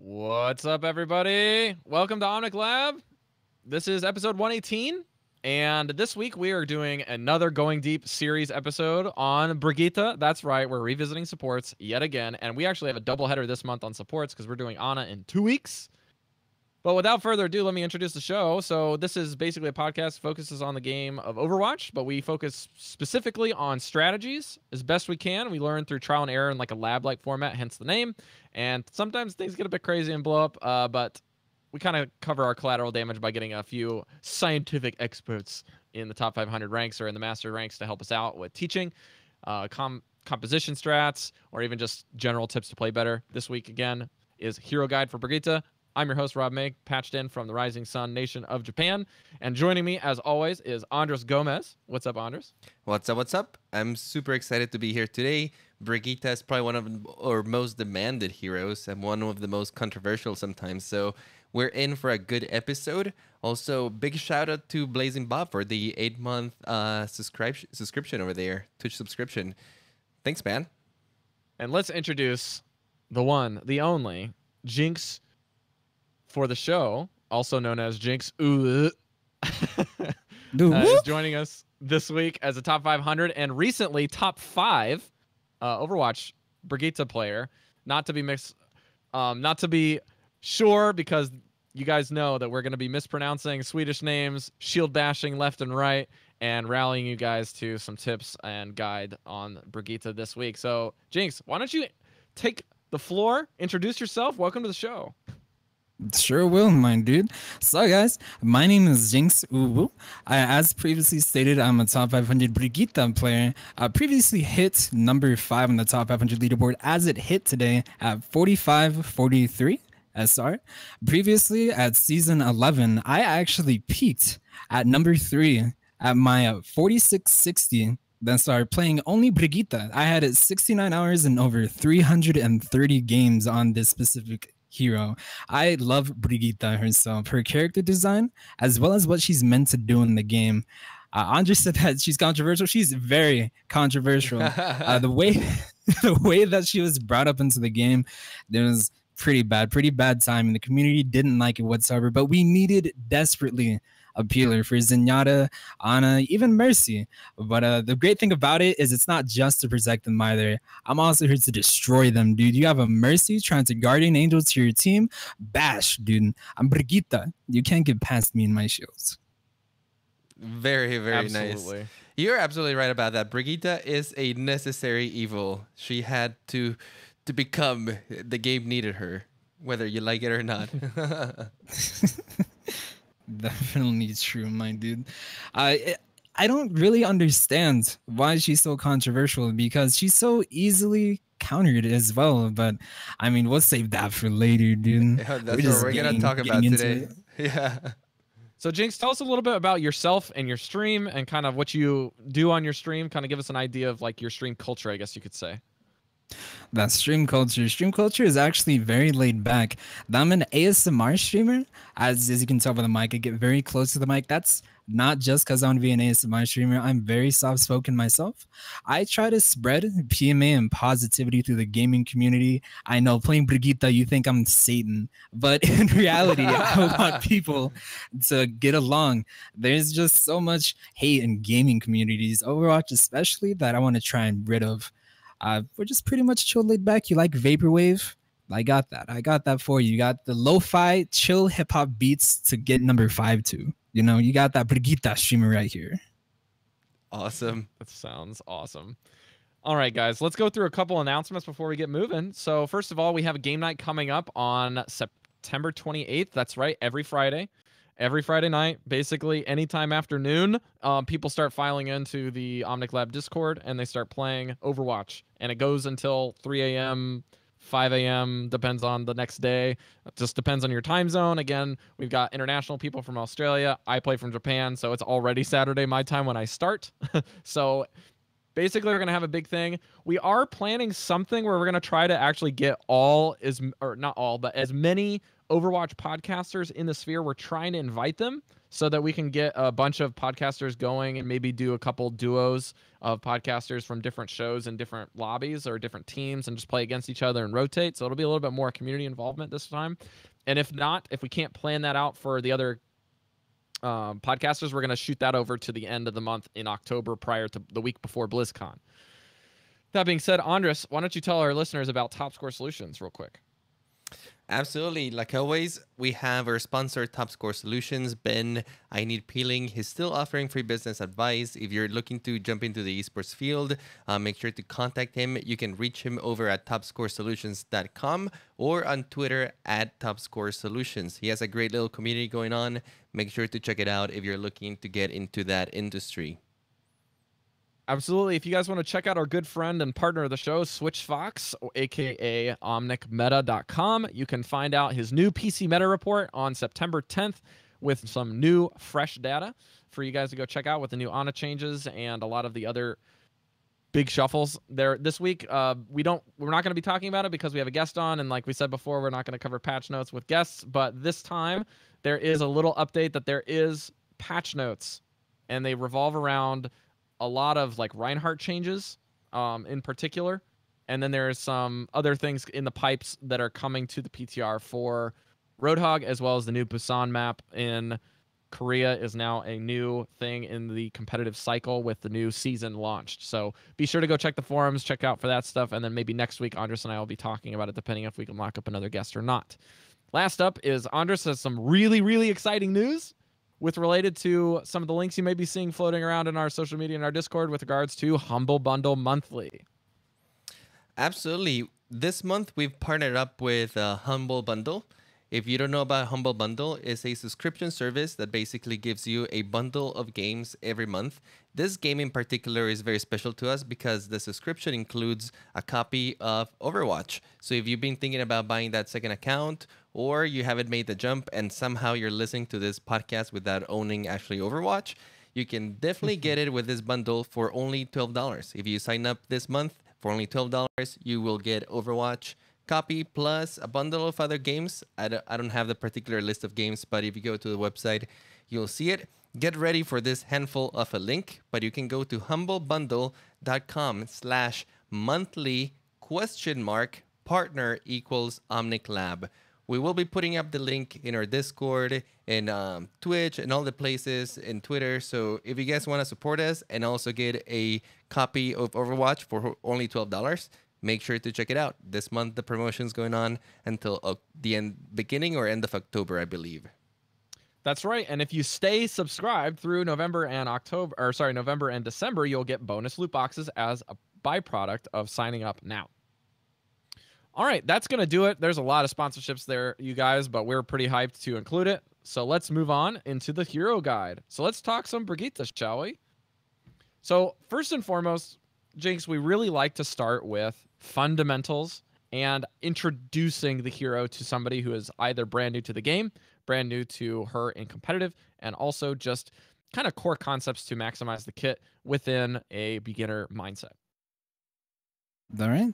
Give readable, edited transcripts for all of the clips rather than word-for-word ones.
What's up, everybody? Welcome to Omnic Lab. This is episode 118, and this week we are doing another Going Deep series episode on Brigitte. That's right, we're revisiting supports yet again, and we actually have a doubleheader this month on supports because we're doing Ana in 2 weeks. But without further ado, let me introduce the show. So this is basically a podcast that focuses on the game of Overwatch, but we focus specifically on strategies as best we can. We learn through trial and error in like a lab-like format, hence the name. And sometimes things get a bit crazy and blow up, but we kind of cover our collateral damage by getting a few scientific experts in the top 500 ranks or in the master ranks to help us out with teaching, composition strats, or even just general tips to play better. This week, again, is Hero Guide for Brigitte. I'm your host, Rob May, patched in from the Rising Sun Nation of Japan. And joining me, as always, is Andres Gomez. What's up, Andres? What's up, what's up? I'm super excited to be here today. Brigitte is probably one of our most demanded heroes and one of the most controversial sometimes. So we're in for a good episode. Also, big shout out to Blazing Bob for the 8-month subscription over there, Twitch subscription. Thanks, man. And let's introduce the one, the only, Jinx for the show, also known as Jinx, is joining us this week as a top 500 and recently top 5 Overwatch Brigitte player. Not to be sure, because you guys know that we're going to be mispronouncing Swedish names, shield bashing left and right, and rallying you guys to some tips and guide on Brigitte this week. So, Jinx, why don't you take the floor, introduce yourself, welcome to the show. Sure will, my dude. So guys, my name is Jinx Uwu. As previously stated, I'm a top 500 Brigitte player. I previously hit number 5 on the top 500 leaderboard as it hit today at 45-43 SR. Previously at season 11, I actually peaked at number 3 at my 4660. Then started playing only Brigitte. I had 69 hours and over 330 games on this specific hero. I love Brigitte herself, her character design, as well as what she's meant to do in the game. Andres said that she's controversial. She's very controversial. The way that she was brought up into the game, there was pretty bad time, and the community didn't like it whatsoever. But we needed desperately a peeler for Zenyatta, Ana, even Mercy. But the great thing about it is it's not just to protect them either. I'm also here to destroy them, dude. You have a Mercy trying to Guardian Angel to your team. Bash, dude. I'm Brigitte. You can't get past me and my shields. Very, very nice. You're absolutely right about that. Brigitte is a necessary evil. She had to become. The game needed her, whether you like it or not. Definitely true, my dude. I don't really understand why she's so controversial, because she's so easily countered as well. But I mean, we'll save that for later, dude. Yeah, that's what we're gonna talk about today. Yeah. So Jinx, tell us a little bit about yourself and your stream and kind of what you do on your stream. Kind of give us an idea of like your stream culture, I guess you could say. That stream culture is actually very laid back. I'm an ASMR streamer. As you can tell by the mic, I get very close to the mic. That's not just because I want to be an ASMR streamer. I'm very soft-spoken myself. I try to spread PMA and positivity through the gaming community. I know, playing Brigitte, you think I'm Satan, but in reality, I want people to get along. There's just so much hate in gaming communities, Overwatch especially, that I want to try and rid of. We're just pretty much chill, laid back. You like vaporwave? I got that. I got that for you. You got the lo-fi, chill hip-hop beats to get number 5 to. You know, you got that Brigitte streamer right here. Awesome. That sounds awesome. All right, guys, let's go through a couple announcements before we get moving. So first of all, we have a game night coming up on September 28th. That's right, every Friday. every Friday night, basically anytime afternoon, people start filing into the Omnic Lab Discord and they start playing Overwatch. And it goes until 3 a.m., 5 a.m., depends on the next day. It just depends on your time zone. Again, we've got international people from Australia. I play from Japan, so it's already Saturday my time when I start. So basically, we're going to have a big thing. We are planning something where we're going to try to actually get not all, but as many Overwatch podcasters in the sphere. We're trying to invite them so that we can get a bunch of podcasters going and maybe do a couple duos of podcasters from different shows and different lobbies or different teams and just play against each other and rotate. So it'll be a little bit more community involvement this time. And if not, if we can't plan that out for the other podcasters, we're going to shoot that over to the end of the month in October prior to the week before BlizzCon. That being said, Andres, why don't you tell our listeners about Top Score Solutions real quick? Absolutely. Like always, we have our sponsor, Top Score Solutions. Ben, I Need Peeling. He's still offering free business advice. If you're looking to jump into the esports field, make sure to contact him. You can reach him over at topscoresolutions.com or on Twitter at topscoresolutions. He has a great little community going on. Make sure to check it out if you're looking to get into that industry. Absolutely. If you guys want to check out our good friend and partner of the show, Switch Fox, aka omnicmeta.com, you can find out his new PC meta report on September 10th with some new, fresh data for you guys to go check out with the new Ana changes and a lot of the other big shuffles there this week. We're not going to be talking about it because we have a guest on, and like we said before, we're not going to cover patch notes with guests. But this time, there is a little update that there is patch notes, and they revolve around a lot of like Reinhardt changes in particular. And then there's some other things in the pipes that are coming to the PTR for Roadhog, as well as the new Busan map in Korea is now a new thing in the competitive cycle with the new season launched. So be sure to go check the forums, check out for that stuff. And then maybe next week, Andres and I will be talking about it, depending if we can lock up another guest or not. Last up is Andres has some really, really exciting news with related to some of the links you may be seeing floating around in our social media and our Discord with regards to Humble Bundle Monthly. Absolutely. This month, we've partnered up with Humble Bundle. If you don't know about Humble Bundle, it's a subscription service that basically gives you a bundle of games every month. This game in particular is very special to us because the subscription includes a copy of Overwatch. So if you've been thinking about buying that second account, or you haven't made the jump and somehow you're listening to this podcast without owning actually Overwatch, you can definitely get it with this bundle for only $12. If you sign up this month for only $12, you will get Overwatch copy plus a bundle of other games. I don't have the particular list of games, but if you go to the website, you'll see it. Get ready for this handful of a link, but you can go to humblebundle.com/monthly?partner equals Omnic Lab. We will be putting up the link in our Discord, in Twitch, and all the places, in Twitter. So if you guys want to support us and also get a copy of Overwatch for only $12, make sure to check it out. This month, the promotion's going on until the beginning or end of October, I believe. That's right. And if you stay subscribed through November and December, you'll get bonus loot boxes as a byproduct of signing up now. All right, that's going to do it. There's a lot of sponsorships there, you guys, but we're pretty hyped to include it. So let's move on into the hero guide. So let's talk some Brigitte, shall we? So first and foremost, Jinx, we really like to start with fundamentals and introducing the hero to somebody who is either brand new to the game, brand new to her in competitive, and also just kind of core concepts to maximize the kit within a beginner mindset. All right.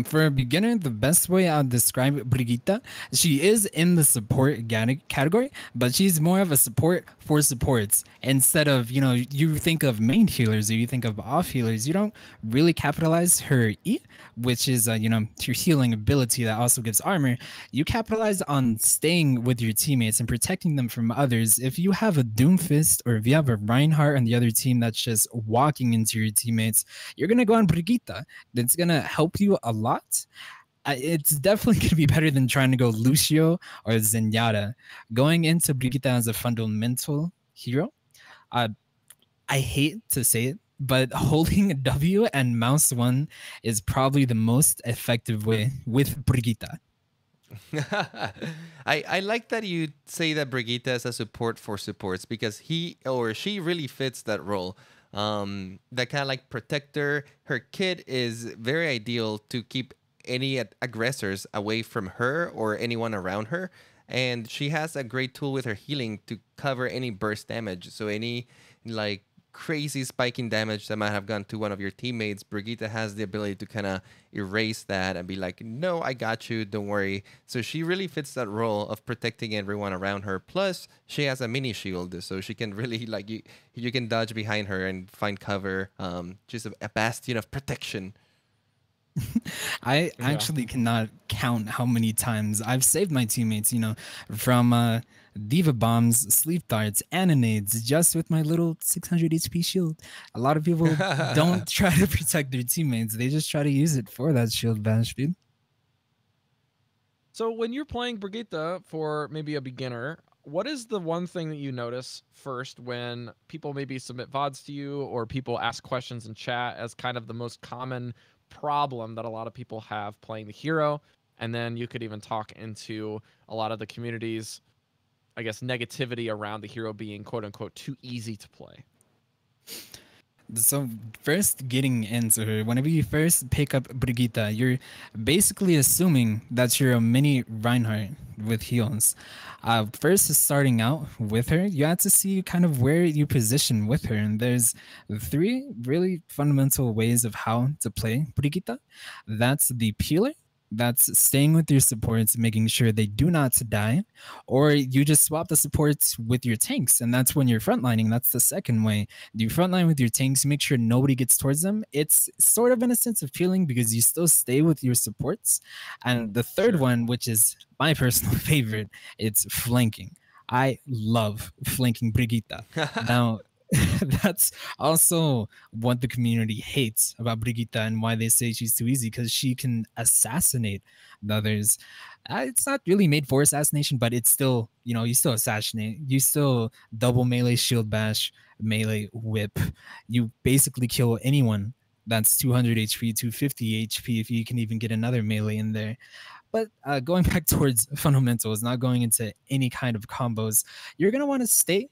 For a beginner, the best way I'll describe Brigitte, she is in the support category, but she's more of a support for supports. Instead of, you think of main healers or you think of off healers, you don't really capitalize her E, which is, her healing ability that also gives armor. You capitalize on staying with your teammates and protecting them from others. If you have a Doomfist or if you have a Reinhardt on the other team that's just walking into your teammates, you're going to go on Brigitte. That's going to help you a lot. It's definitely going to be better than trying to go Lucio or Zenyatta. Going into Brigitte as a fundamental hero, I hate to say it, but holding W and mouse 1 is probably the most effective way with Brigitte. I like that you say that Brigitte is a support for supports because he or she really fits that role. That kind of like protector. Her kit is very ideal to keep any aggressors away from her or anyone around her. And she has a great tool with her healing to cover any burst damage. So any like crazy spiking damage that might have gone to one of your teammates, Brigitte has the ability to kind of erase that and be like, no, I got you, don't worry. So she really fits that role of protecting everyone around her. Plus, she has a mini shield, so she can really like you can dodge behind her and find cover. Just a bastion of protection. I Yeah. actually cannot count how many times I've saved my teammates, from diva bombs, sleep darts, and nades, just with my little 600 HP shield. A lot of people don't try to protect their teammates; they just try to use it for that shield bash, dude. So when you're playing Brigitte for maybe a beginner, what is the one thing that you notice first when people maybe submit VODs to you or people ask questions in chat as kind of the most common problem that a lot of people have playing the hero? And then you could even talk into a lot of the community's, I guess, negativity around the hero being quote unquote too easy to play. So first getting into her, whenever you first pick up Brigitte, you're basically assuming that you're a mini Reinhardt with heals. First starting out with her, you have to see kind of where you position with her. And there's three really fundamental ways of how to play Brigitte. That's the peeler. That's staying with your supports, making sure they do not die, or you just swap the supports with your tanks, and that's when you're frontlining. That's the second way. You frontline with your tanks, make sure nobody gets towards them. It's sort of in a sense of healing because you still stay with your supports. And the third one, which is my personal favorite, it's flanking. I love flanking Brigitte. Now, that's also what the community hates about Brigitte and why they say she's too easy, because she can assassinate the others. It's not really made for assassination, but it's still, you still assassinate. You still double melee shield bash, melee whip. You basically kill anyone that's 200 HP, 250 HP, if you can even get another melee in there. But going back towards fundamentals, not going into any kind of combos, you're going to want to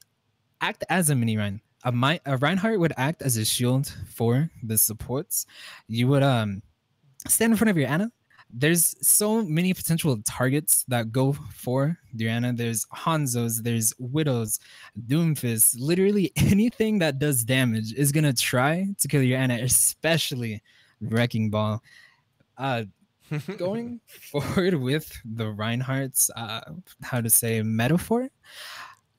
act as a mini Rein. A Reinhardt would act as a shield for the supports. You would stand in front of your Ana. There's so many potential targets that go for your Ana. There's Hanzos, there's Widows, Doomfist. Literally anything that does damage is gonna try to kill your Ana, especially Wrecking Ball. Going forward with the Reinhardt's how to say metaphor,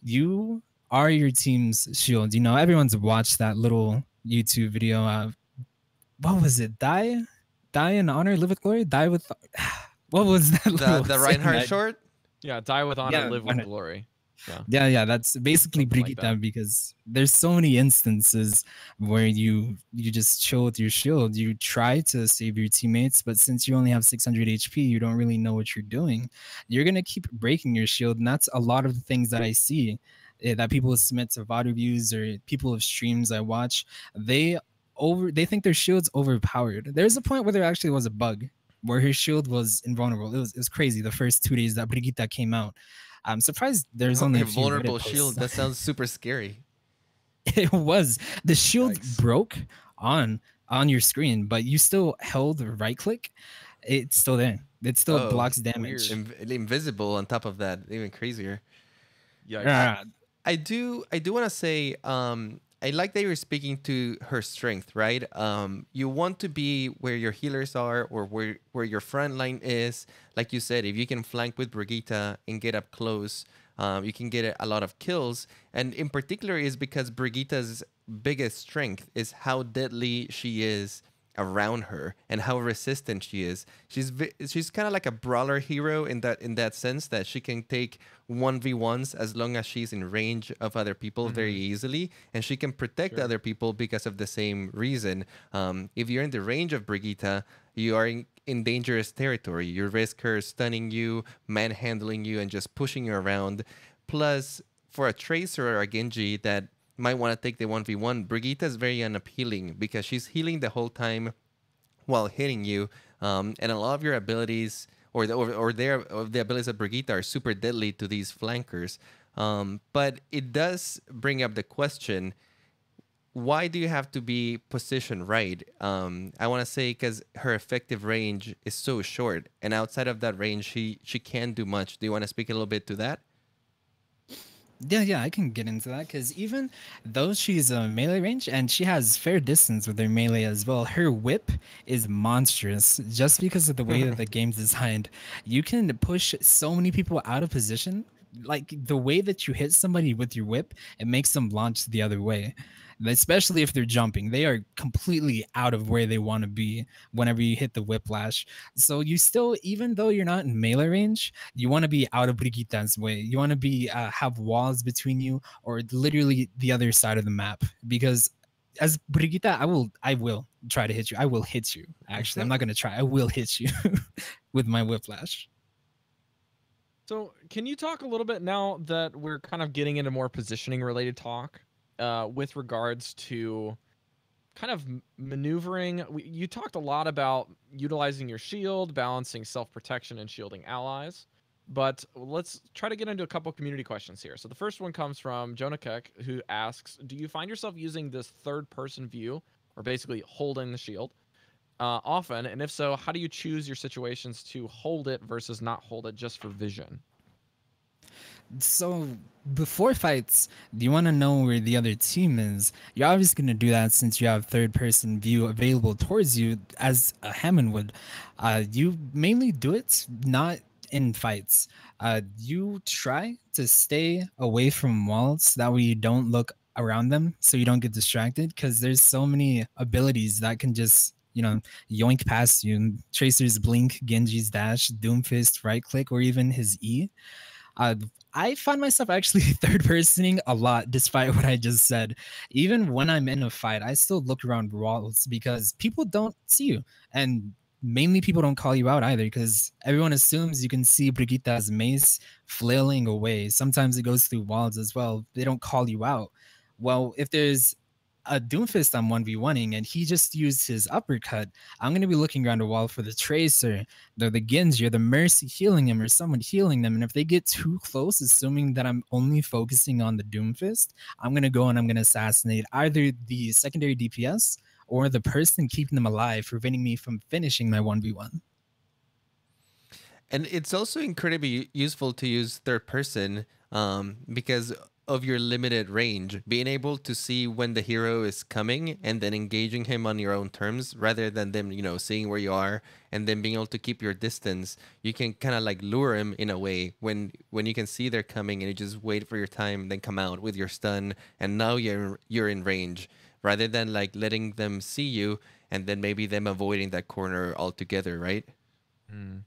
you are your team's shield. Everyone's watched that little YouTube video. What was it? Die in honor, live with glory. Die with. What was that? The Reinhardt short. Yeah, die with honor, live with glory. Yeah. That's basically Something Brigitte, like that. because there's so many instances where you just chill with your shield. You try to save your teammates, but since you only have 600 HP, you don't really know what you're doing. You're gonna keep breaking your shield, and that's a lot of the things that I see that people submit to VOD reviews or people of streams I watch. They think their shield's overpowered. There's a point where there actually was a bug where her shield was invulnerable. It was crazy the first 2 days that Brigitte came out. I'm surprised there's only a few Invulnerable Reddit posts. shield. That sounds super scary. It was. The shield Yikes. broke on your screen, but you still held right click. It's still there. It still blocks damage. Invisible on top of that, even crazier. Yeah. I do want to say I like that you're speaking to her strength, right? You want to be where your healers are or where your front line is. Like you said, if you can flank with Brigitte and get up close, you can get a lot of kills. And in particular is because Brigitte's biggest strength is how deadly she is around her and how resistant she is. She's kind of like a brawler hero in that sense, that she can take 1v1s as long as she's in range of other people very easily, and she can protect other people because of the same reason. If you're in the range of Brigitte, you are in dangerous territory. You risk her stunning you, manhandling you, and just pushing you around. Plus, for a Tracer or a Genji that might want to take the 1v1, Brigitte is very unappealing because she's healing the whole time while hitting you. And a lot of your abilities the abilities of Brigitte are super deadly to these flankers. But it does bring up the question: why do you have to be positioned right? I want to say because her effective range is so short, and outside of that range, she can't do much. Do you want to speak a little bit to that? Yeah, I can get into that because even though she's a melee range and she has fair distance with her melee as well, her whip is monstrous just because of the way that the game's designed. You can push so many people out of position. Like the way that you hit somebody with your whip, it makes them launch the other way. Especially if they're jumping, they are completely out of where they want to be whenever you hit the whiplash. So you still, even though you're not in melee range, you want to be out of Brigitte's way. You want to be have walls between you or literally the other side of the map because as Brigitte, I will try to hit you. I will hit you. Actually, I'm not gonna try. I will hit you with my whiplash. So, can you talk a little bit now that we're kind of getting into more positioning related talk with regards to kind of maneuvering? You talked a lot about utilizing your shield, balancing self protection, and shielding allies. But let's try to get into a couple community questions here. So, the first one comes from Jonah Keck, who asks: do you find yourself using this third person view, or basically holding the shield, often? And if so, how do you choose your situations to hold it versus not hold it just for vision? So before fights, do you want to know where the other team is? You're obviously going to do that since you have third person view available towards you as a Hammond would. You mainly do it not in fights. You try to stay away from walls, that way you don't look around them so you don't get distracted, because there's so many abilities that can just yoink past you. Tracer's blink, Genji's dash, Doomfist right click, or even his E. uh, I find myself actually third personing a lot, despite what I just said. Even when I'm in a fight, I still look around walls because people don't see you. And mainly people don't call you out either because everyone assumes you can see Brigitte's mace flailing away. Sometimes it goes through walls as well. They don't call you out. Well, if there's a Doomfist I'm 1v1ing and he just used his uppercut, I'm going to be looking around a wall for the Tracer, the Genji, or the Mercy healing him, or someone healing them. And if they get too close, assuming that I'm only focusing on the Doomfist, I'm going to go and I'm going to assassinate either the secondary DPS or the person keeping them alive, preventing me from finishing my 1v1. And it's also incredibly useful to use third person because of your limited range, being able to see when the hero is coming and then engaging him on your own terms rather than them, seeing where you are and then being able to keep your distance. You can kind of like lure him in a way when you can see they're coming and you just wait for your time, then come out with your stun, and now you're in range rather than like letting them see you and then maybe them avoiding that corner altogether, right? Mm.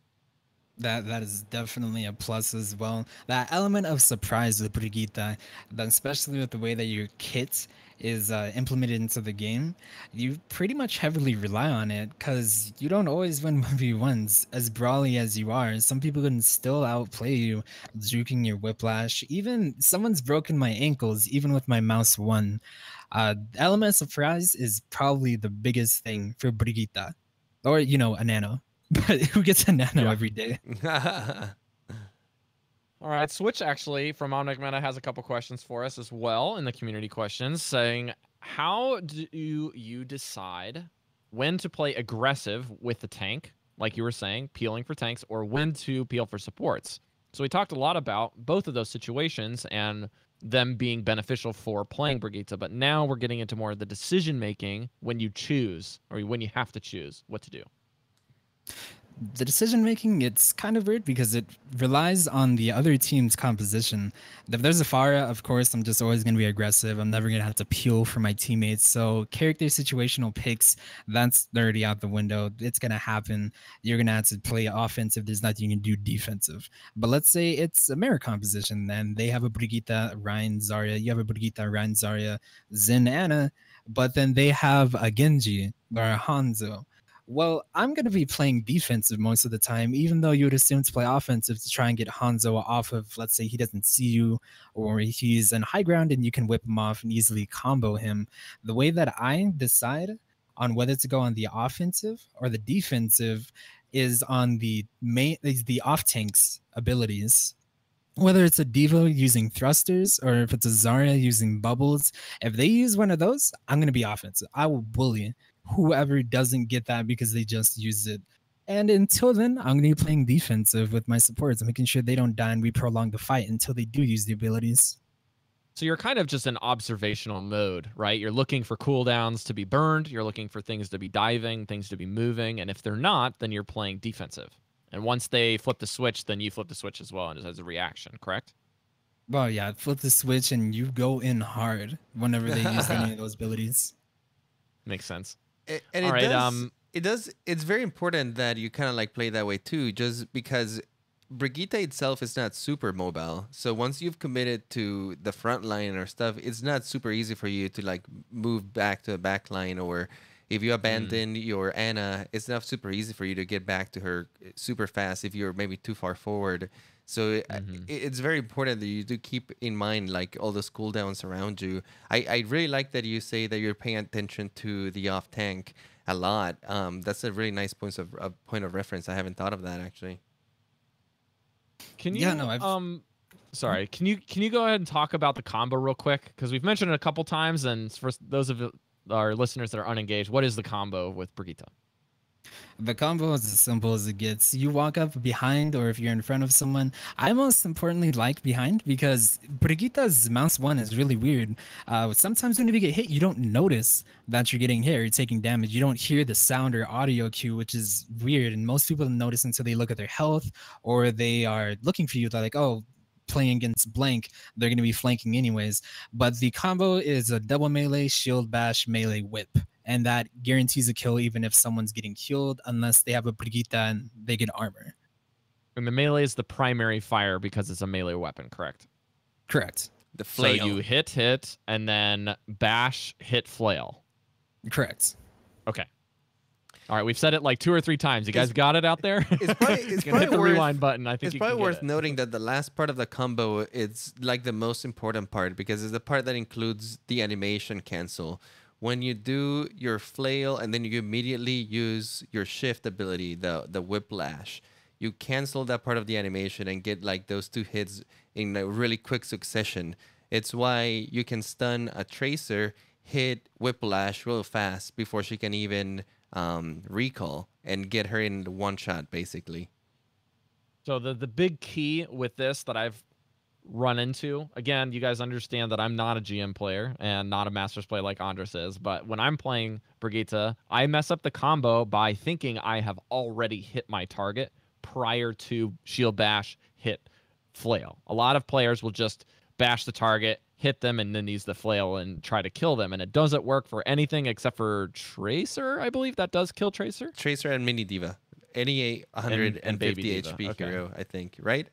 That is definitely a plus as well. That element of surprise with Brigitte, that especially with the way that your kit is implemented into the game, you pretty much heavily rely on it because you don't always win 1v1s. As brawly as you are, some people can still outplay you, juking your whiplash. Even someone's broken my ankles, even with my mouse 1. Element of surprise is probably the biggest thing for Brigitte. Or, a nano. But who gets a nano every day? All right, Switch actually from Omnic Meta has a couple questions for us as well in the community questions, saying, how do you decide when to play aggressive with the tank, like you were saying, peeling for tanks, or when to peel for supports? So we talked a lot about both of those situations and them being beneficial for playing Brigitte, but now we're getting into more of the decision making when you choose, or when you have to choose what to do. The decision making, it's kind of weird because it relies on the other team's composition. If there's a Pharah, of course, I'm just always going to be aggressive. I'm never going to have to peel for my teammates. So character situational picks, that's already out the window. It's going to happen. You're going to have to play offensive. There's nothing you can do defensive. But let's say it's a mirror composition, and they have a Brigitte, Ryan, Zarya. You have a Brigitte, Ryan, Zarya, Xin, Anna. But then they have a Genji or a Hanzo. Well, I'm going to be playing defensive most of the time, even though you would assume to play offensive to try and get Hanzo off of, let's say he doesn't see you, or he's in high ground and you can whip him off and easily combo him. The way that I decide on whether to go on the offensive or the defensive is on the off tanks abilities. Whether it's a Devo using thrusters or if it's a Zarya using bubbles, if they use one of those, I'm gonna be offensive. I will bully whoever doesn't get that because they just use it. And until then, I'm gonna be playing defensive with my supports, making sure they don't die and we prolong the fight until they do use the abilities. So you're kind of just in observational mode, right? You're looking for cooldowns to be burned. You're looking for things to be diving, things to be moving. And if they're not, then you're playing defensive. And once they flip the switch, then you flip the switch as well and as a reaction, correct? Well, yeah, flip the switch and you go in hard whenever they use any of those abilities. Makes sense. And All it right, does. It does. It's very important that you kind of like play that way too, just because Brigitte itself is not super mobile. So once you've committed to the front line or stuff, it's not super easy for you to like move back to a back line, or if you abandon your Anna, it's not super easy for you to get back to her super fast if you're maybe too far forward. So it's very important that you do keep in mind like all those cooldowns around you. I really like that you say that you're paying attention to the off tank a lot. That's a really nice point of reference. I haven't thought of that actually. Can you? Yeah, no, Sorry. Can you go ahead and talk about the combo real quick? Because we've mentioned it a couple times, and for those of our listeners that are unengaged, what is the combo with Brigitte? The combo is as simple as it gets. You walk up behind, or if you're in front of someone. I most importantly like behind because Brigitte's mouse 1 is really weird. Sometimes when you get hit, you don't notice that you're getting hit or taking damage. You don't hear the sound or audio cue, which is weird. And most people don't notice until they look at their health or they are looking for you. They're like, oh, playing against blank, they're going to be flanking anyways. But the combo is a double melee, shield bash, melee whip. And that guarantees a kill even if someone's getting killed, unless they have a Brigitte and they get armor. And the melee is the primary fire because it's a melee weapon, correct? Correct. The flail. So you hit, and then bash, hit, flail. Correct. Okay. All right, we've said it like 2 or 3 times. You guys got it out there? It's probably, hit the rewind button. I think it's probably worth noting that the last part of the combo is like the most important part because it's the part that includes the animation cancel. When you do your flail and then you immediately use your shift ability, the whiplash, you cancel that part of the animation and get like those 2 hits in a really quick succession. It's why you can stun a tracer, hit whiplash real fast before she can even recall and get her in one shot basically. So the big key with this that I've run into, again, you guys understand that I'm not a GM player and not a Masters player like Andres is, but when I'm playing Brigitte, I mess up the combo by thinking I have already hit my target prior to shield bash, hit, flail. A lot of players will just bash the target, hit them, and then use the flail and try to kill them, and it doesn't work for anything except for Tracer. I believe that does kill Tracer. Tracer and Mini Diva. Any 150 and Baby Diva. HP Okay. hero, I think, right?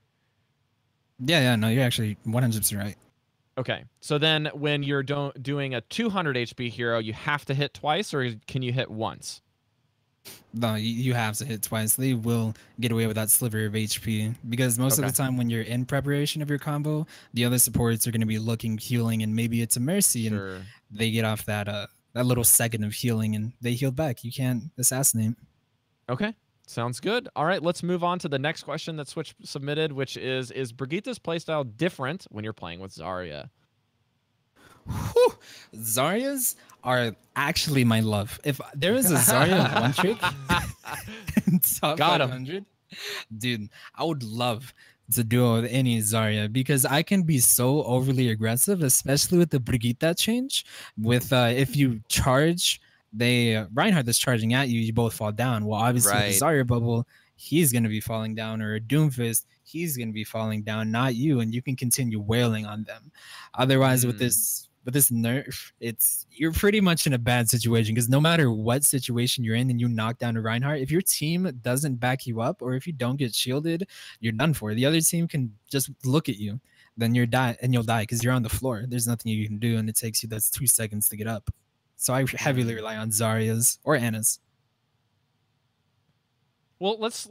Yeah, no, you're actually 100% right. Okay, so then when you're doing a 200 HP hero, you have to hit twice, or can you hit once? No, you have to hit twice. They will get away with that sliver of HP because most of the time when you're in preparation of your combo, the other supports are going to be looking, healing, and maybe it's a mercy, and they get off that little second of healing and they heal back. You can't assassinate. Okay. Sounds good. All right, let's move on to the next question that Switch submitted, which is Brigitte's playstyle different when you're playing with Zarya? Whew. Zaryas are actually my love. If there is a Zarya one trick in top 500, dude, I would love to duo with any Zarya because I can be so overly aggressive, especially with the Brigitte change. With if you charge, Reinhardt is charging at you, you both fall down. Well, obviously with the Zarya bubble, he's gonna be falling down, or a Doomfist, he's gonna be falling down, not you, and you can continue wailing on them. Otherwise, with this nerf, you're pretty much in a bad situation because no matter what situation you're in and you knock down a Reinhardt, if your team doesn't back you up or if you don't get shielded, you're done for. The other team can just look at you, then you'll die because you're on the floor. There's nothing you can do, and it takes you 2 seconds to get up. So I heavily rely on Zarya's or Anna's. Well, let's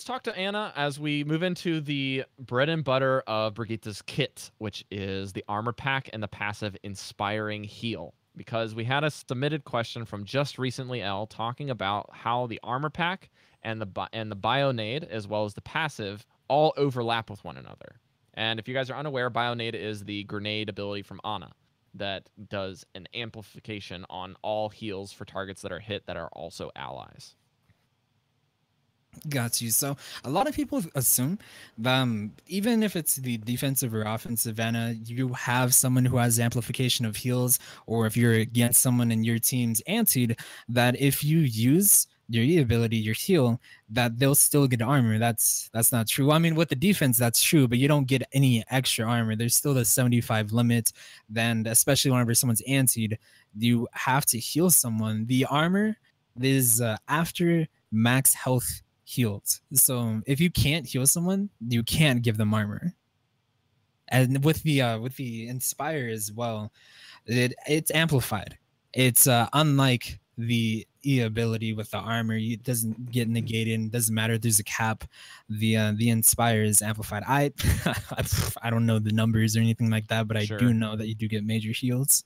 talk to Anna as we move into the bread and butter of Brigitte's kit, which is the armor pack and the passive Inspiring Heal. Because we had a submitted question from just recently L talking about how the armor pack and the Bionade, as well as the passive, all overlap with one another. And if you guys are unaware, Bionade is the grenade ability from Ana that does an amplification on all heals for targets that are hit that are also allies. Got you. So a lot of people assume that even if it's the defensive or offensive Ana, you have someone who has amplification of heals, or if you're against someone in your team's antied, that if you use your E ability, your heal, that they'll still get armor. That's not true. I mean, with the defense, that's true, but you don't get any extra armor. There's still the 75 limit. Then, especially whenever someone's antied, you have to heal someone. The armor is after max health healed. So if you can't heal someone, you can't give them armor. And with the inspire as well, it's amplified. It's unlike the E ability with the armor. It doesn't get negated. It doesn't matter. There's a cap. The inspire is amplified. I don't know the numbers or anything like that, but I do know that you do get major heals.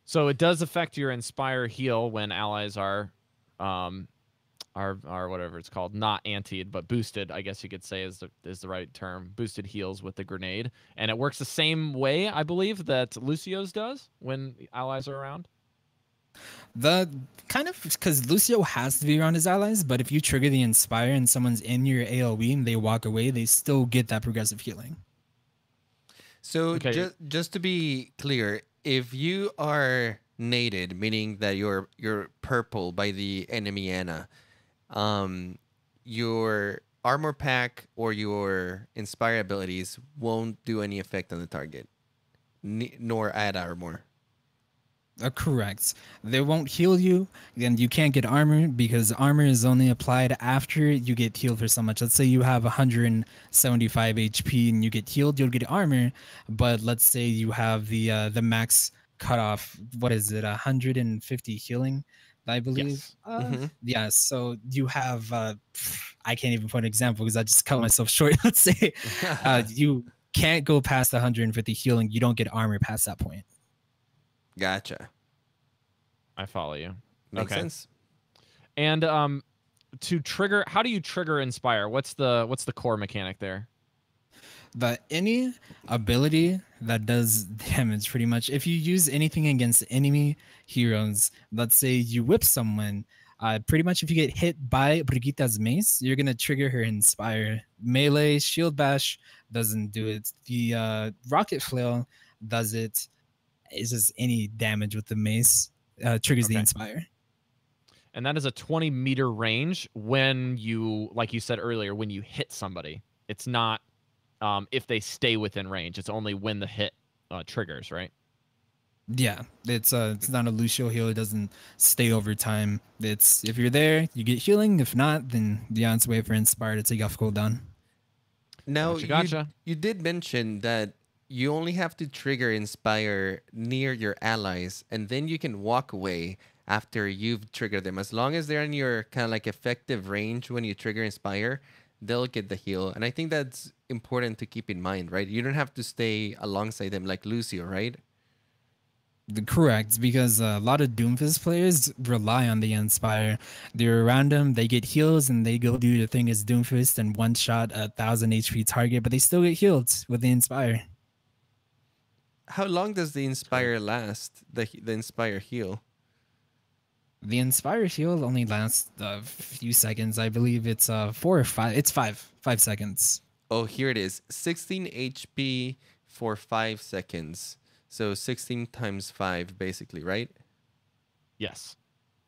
So it does affect your inspire heal when allies are whatever it's called, not antied but boosted, I guess you could say is the right term. Boosted heals with the grenade, and it works the same way, I believe, that Lucio's does when allies are around. The kind of, because Lucio has to be around his allies, but if you trigger the inspire and someone's in your AoE and they walk away, they still get that progressive healing. So just to be clear, if you are naded, meaning that you're purple by the enemy Ana, your armor pack or your inspire abilities won't do any effect on the target, nor add armor. Correct. They won't heal you, and you can't get armor because armor is only applied after you get healed for so much. Let's say you have 175 HP and you get healed, you'll get armor. But let's say you have the max cutoff. What is it? 150 healing, I believe. Yes. Yeah. So you have. I can't even put an example because I just cut myself short. Let's say you can't go past 150 healing. You don't get armor past that point. Gotcha. I follow you. Makes sense. And to trigger, how do you trigger inspire? What's the core mechanic there? Any ability that does damage, pretty much. If you use anything against enemy heroes, let's say you whip someone, pretty much if you get hit by Brigitte's mace, you're gonna trigger her inspire. Melee shield bash doesn't do it. The rocket flail does it. It's just any damage with the mace triggers the inspire. And that is a 20-meter range when you, like you said earlier, when you hit somebody. It's not if they stay within range. It's only when the hit triggers, right? Yeah, it's not a Lucio heal. It doesn't stay over time. It's if you're there, you get healing. If not, then it's wait for inspire to take off cooldown. Now, gotcha. You did mention that you only have to trigger inspire near your allies, and then you can walk away after you've triggered them. As long as they're in your kind of like effective range when you trigger inspire, they'll get the heal. And I think that's important to keep in mind, right? You don't have to stay alongside them like Lucio, right? Correct, because a lot of Doomfist players rely on the inspire. They're around them, they get heals, and they go do the thing as Doomfist and one shot 1,000 HP target, but they still get healed with the inspire. How long does the inspire last? The inspire heal? The inspire heal only lasts a few seconds. I believe it's 4 or 5. It's 5 seconds. Oh, here it is. 16 HP for 5 seconds. So 16 times 5, basically, right? Yes.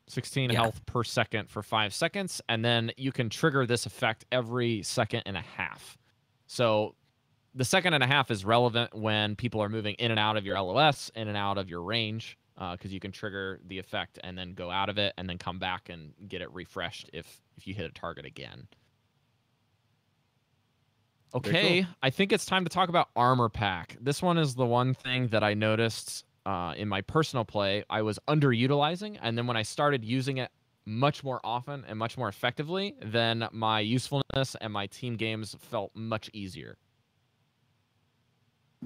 16 health per second for 5 seconds, and then you can trigger this effect every second and a half. So the second and a half is relevant when people are moving in and out of your LOS, in and out of your range, because you can trigger the effect and then go out of it and then come back and get it refreshed if you hit a target again. Okay, cool. I think it's time to talk about armor pack. This one is the one thing that I noticed in my personal play I was underutilizing, and then when I started using it much more often and much more effectively, then my usefulness and my team games felt much easier.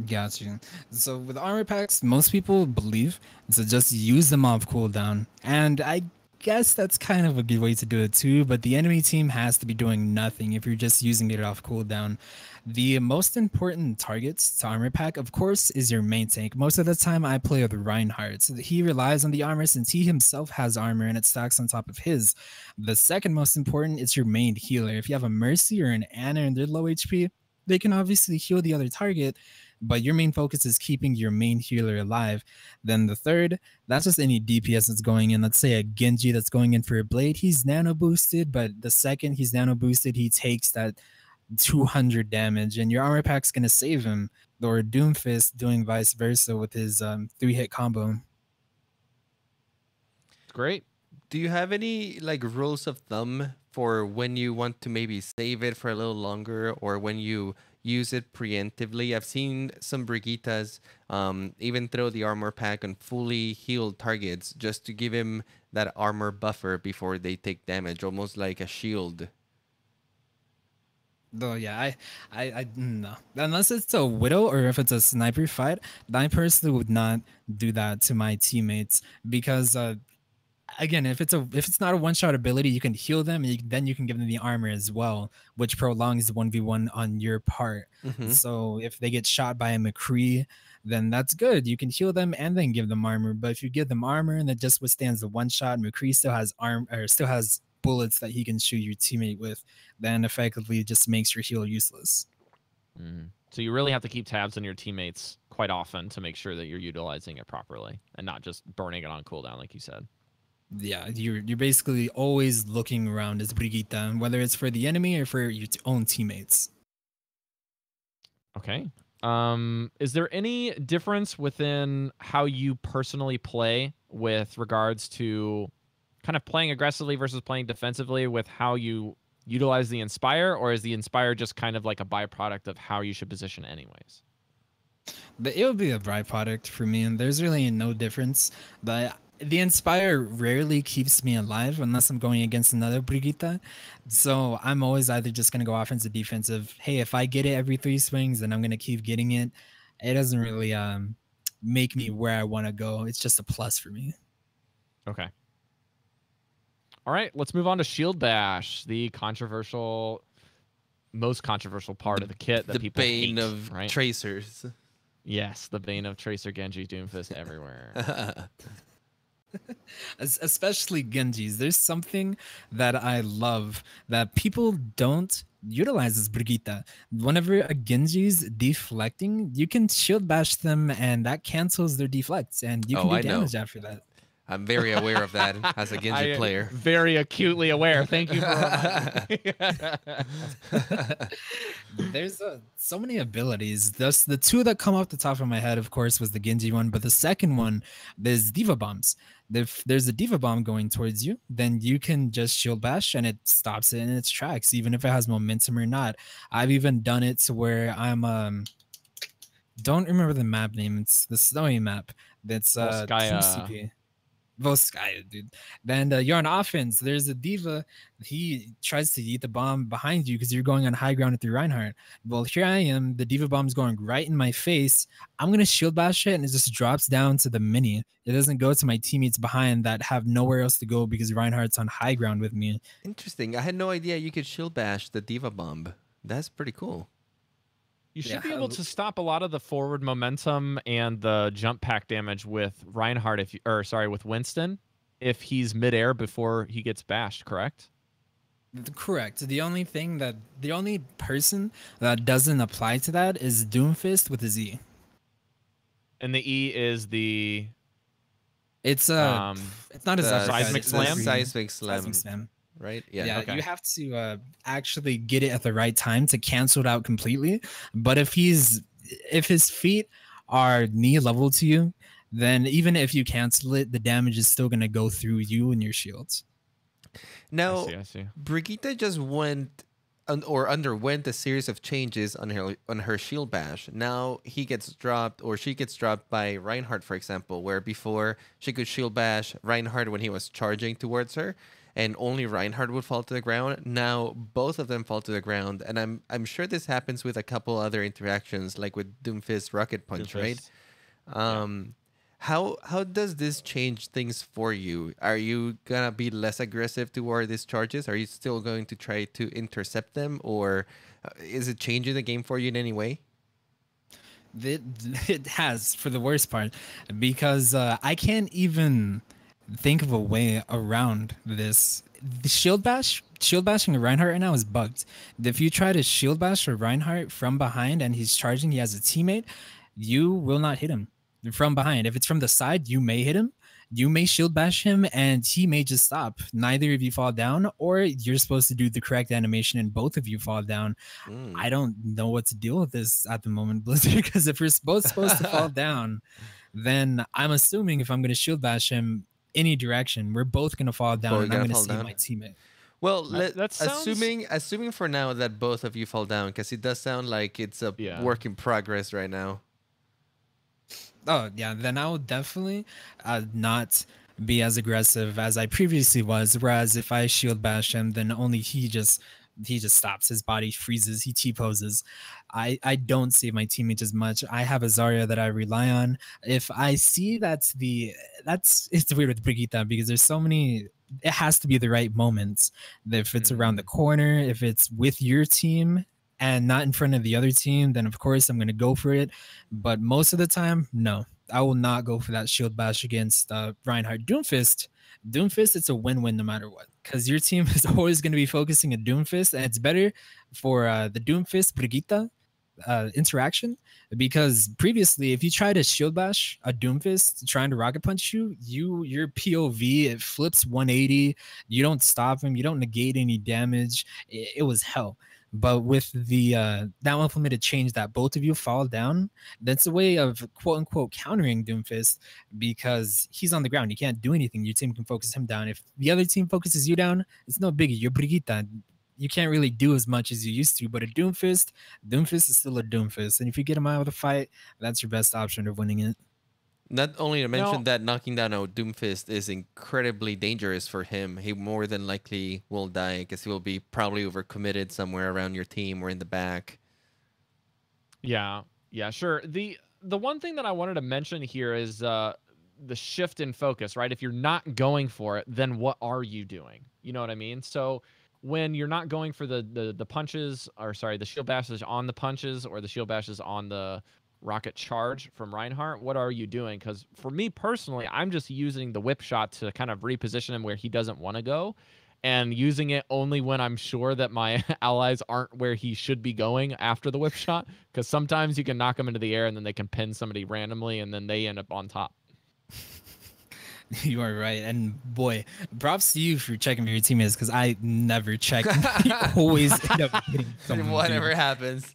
Gotcha. So with armor packs, most people believe to just use them off cooldown, and I guess that's kind of a good way to do it too, but the enemy team has to be doing nothing if you're just using it off cooldown. The most important targets to armor pack, of course, is your main tank. Most of the time I play with Reinhardt, so he relies on the armor since he himself has armor and it stacks on top of his. The second most important is your main healer. If you have a Mercy or an Ana and they're low HP, they can obviously heal the other target, but your main focus is keeping your main healer alive. Then the third, that's just any DPS that's going in. Let's say a Genji that's going in for a blade. He's nano boosted, but the second he's nano boosted, he takes that 200 damage, and your armor pack's gonna save him. Or Doomfist doing vice versa with his 3-hit combo. Great. Do you have any like rules of thumb for when you want to maybe save it for a little longer, or when you use it preemptively? I've seen some Brigittas even throw the armor pack on fully healed targets just to give him that armor buffer before they take damage, almost like a shield. Though, yeah, I no. Unless it's a widow or if it's a sniper fight, I personally would not do that to my teammates because again, if it's not a one-shot ability, you can heal them, and then you can give them the armor as well, which prolongs the 1v1 on your part. So if they get shot by a McCree, then that's good. You can heal them and then give them armor. But if you give them armor and it just withstands the one shot, McCree still has still has bullets that he can shoot your teammate with, then effectively just makes your heal useless. So you really have to keep tabs on your teammates quite often to make sure that you're utilizing it properly and not just burning it on cooldown, like you said. Yeah, you're basically always looking around as Brigitte, whether it's for the enemy or for your own teammates. Okay. Is there any difference within how you personally play with regards to kind of playing aggressively versus playing defensively with how you utilize the Inspire, or is the Inspire just kind of like a byproduct of how you should position anyways? It would be a byproduct for me, and there's really no difference. The Inspire rarely keeps me alive unless I'm going against another Brigitte. So I'm always either just going to go offensive, defensive. Hey, if I get it every 3 swings, then I'm going to keep getting it. It doesn't really make me where I want to go. It's just a plus for me. Okay. All right, let's move on to Shield Bash, the most controversial part of the kit that people hate. The bane of right? tracers. Yes, the bane of Tracer, Genji, Doomfist everywhere. Especially Genjis. There's something that I love that people don't utilize as Brigitte. Whenever a Genji's deflecting, you can shield bash them and that cancels their deflects, and you can do damage after that. I'm very aware of that as a Genji player. Very acutely aware. Thank you for reminding me. There's so many abilities. The 2 that come off the top of my head, of course, was the Genji one, but the second one, there's Diva Bombs. If there's a Diva Bomb going towards you, then you can just shield bash and it stops it in its tracks, even if it has momentum or not. I've even done it to where I'm don't remember the map name. It's the snowy map. That's TCP. Volskaya, dude. Then you're on offense. There's a Diva. He tries to eat the bomb behind you because you're going on high ground with your Reinhardt. Well, here I am. The Diva bomb's going right in my face. I'm going to shield bash it, and it just drops down to the mini. It doesn't go to my teammates behind that have nowhere else to go because Reinhardt's on high ground with me. Interesting. I had no idea you could shield bash the Diva bomb. That's pretty cool. You should be able to stop a lot of the forward momentum and the jump pack damage with Reinhardt with Winston if he's midair before he gets bashed, correct? Correct. The only person that doesn't apply to that is Doomfist with a Z. And the E is the it's not a seismic slam. Seismic slam. Right? Yeah. Okay. You have to actually get it at the right time to cancel it out completely. But if his feet are knee level to you, then even if you cancel it, the damage is still gonna go through you and your shields. Now, I see. Brigitte just underwent a series of changes on her shield bash. Now he gets dropped, or she gets dropped by Reinhardt, for example, where before she could shield bash Reinhardt when he was charging towards her, and only Reinhardt would fall to the ground. Now both of them fall to the ground, and I'm sure this happens with a couple other interactions, like with Doomfist Rocket Punch, right? How does this change things for you? Are you gonna be less aggressive toward these charges? Are you still going to try to intercept them, or is it changing the game for you in any way? It, it has, for the worst part, because I can't even think of a way around this. The shield bashing a Reinhardt right now is bugged. If you try to shield bash a Reinhardt from behind and he's charging, he has a teammate, you will not hit him from behind. If it's from the side, you may hit him. You may shield bash him and he may just stop. Neither of you fall down, or you're supposed to do the correct animation and both of you fall down. I don't know what to deal with this at the moment, Blizzard, because if we're both supposed to fall down, then I'm assuming if I'm going to shield bash him any direction, we're both going to fall down and I'm going to save my teammate. Well, that sounds... assuming for now that both of you fall down, because it does sound like it's a work in progress right now. Oh, yeah, then I would definitely not be as aggressive as I previously was. Whereas if I shield bash him, then only he just stops. His body freezes. He T-poses. I don't save my teammates as much. I have a Zarya that I rely on. If I see it's weird with Brigitte because there's so many. It has to be the right moments. If it's around the corner, if it's with your team and not in front of the other team, then of course I'm going to go for it. But most of the time, no, I will not go for that shield bash against Reinhardt. Doomfist, it's a win-win no matter what, because your team is always going to be focusing at Doomfist, and it's better for the Doomfist Brigitte interaction, because previously if you try to shield bash a Doomfist trying to rocket punch you, your POV, it flips 180. You don't stop him. You don't negate any damage. It was hell. But with the now implemented change that both of you fall down, that's a way of quote unquote countering Doomfist, because he's on the ground. You can't do anything. Your team can focus him down. If the other team focuses you down, it's no biggie. You're Brigitte. You can't really do as much as you used to. But a Doomfist is still a Doomfist. And if you get him out of the fight, that's your best option of winning it. Not only to mention that knocking down a Doomfist is incredibly dangerous for him. He more than likely will die because he will be probably overcommitted somewhere around your team or in the back. Yeah, sure. The one thing that I wanted to mention here is the shift in focus, right? If you're not going for it, then what are you doing? You know what I mean? So when you're not going for the punches, or sorry, the shield bashes on the punches or the shield bashes on the rocket charge from Reinhardt, what are you doing? Because for me personally, I'm just using the whip shot to kind of reposition him where he doesn't want to go, and using it only when I'm sure that my allies aren't where he should be going after the whip shot, because sometimes you can knock them into the air and then they can pin somebody randomly and then they end up on top. You are right. And boy, props to you for checking for your teammates, because I never check. You always end up hitting someone. Whatever happens.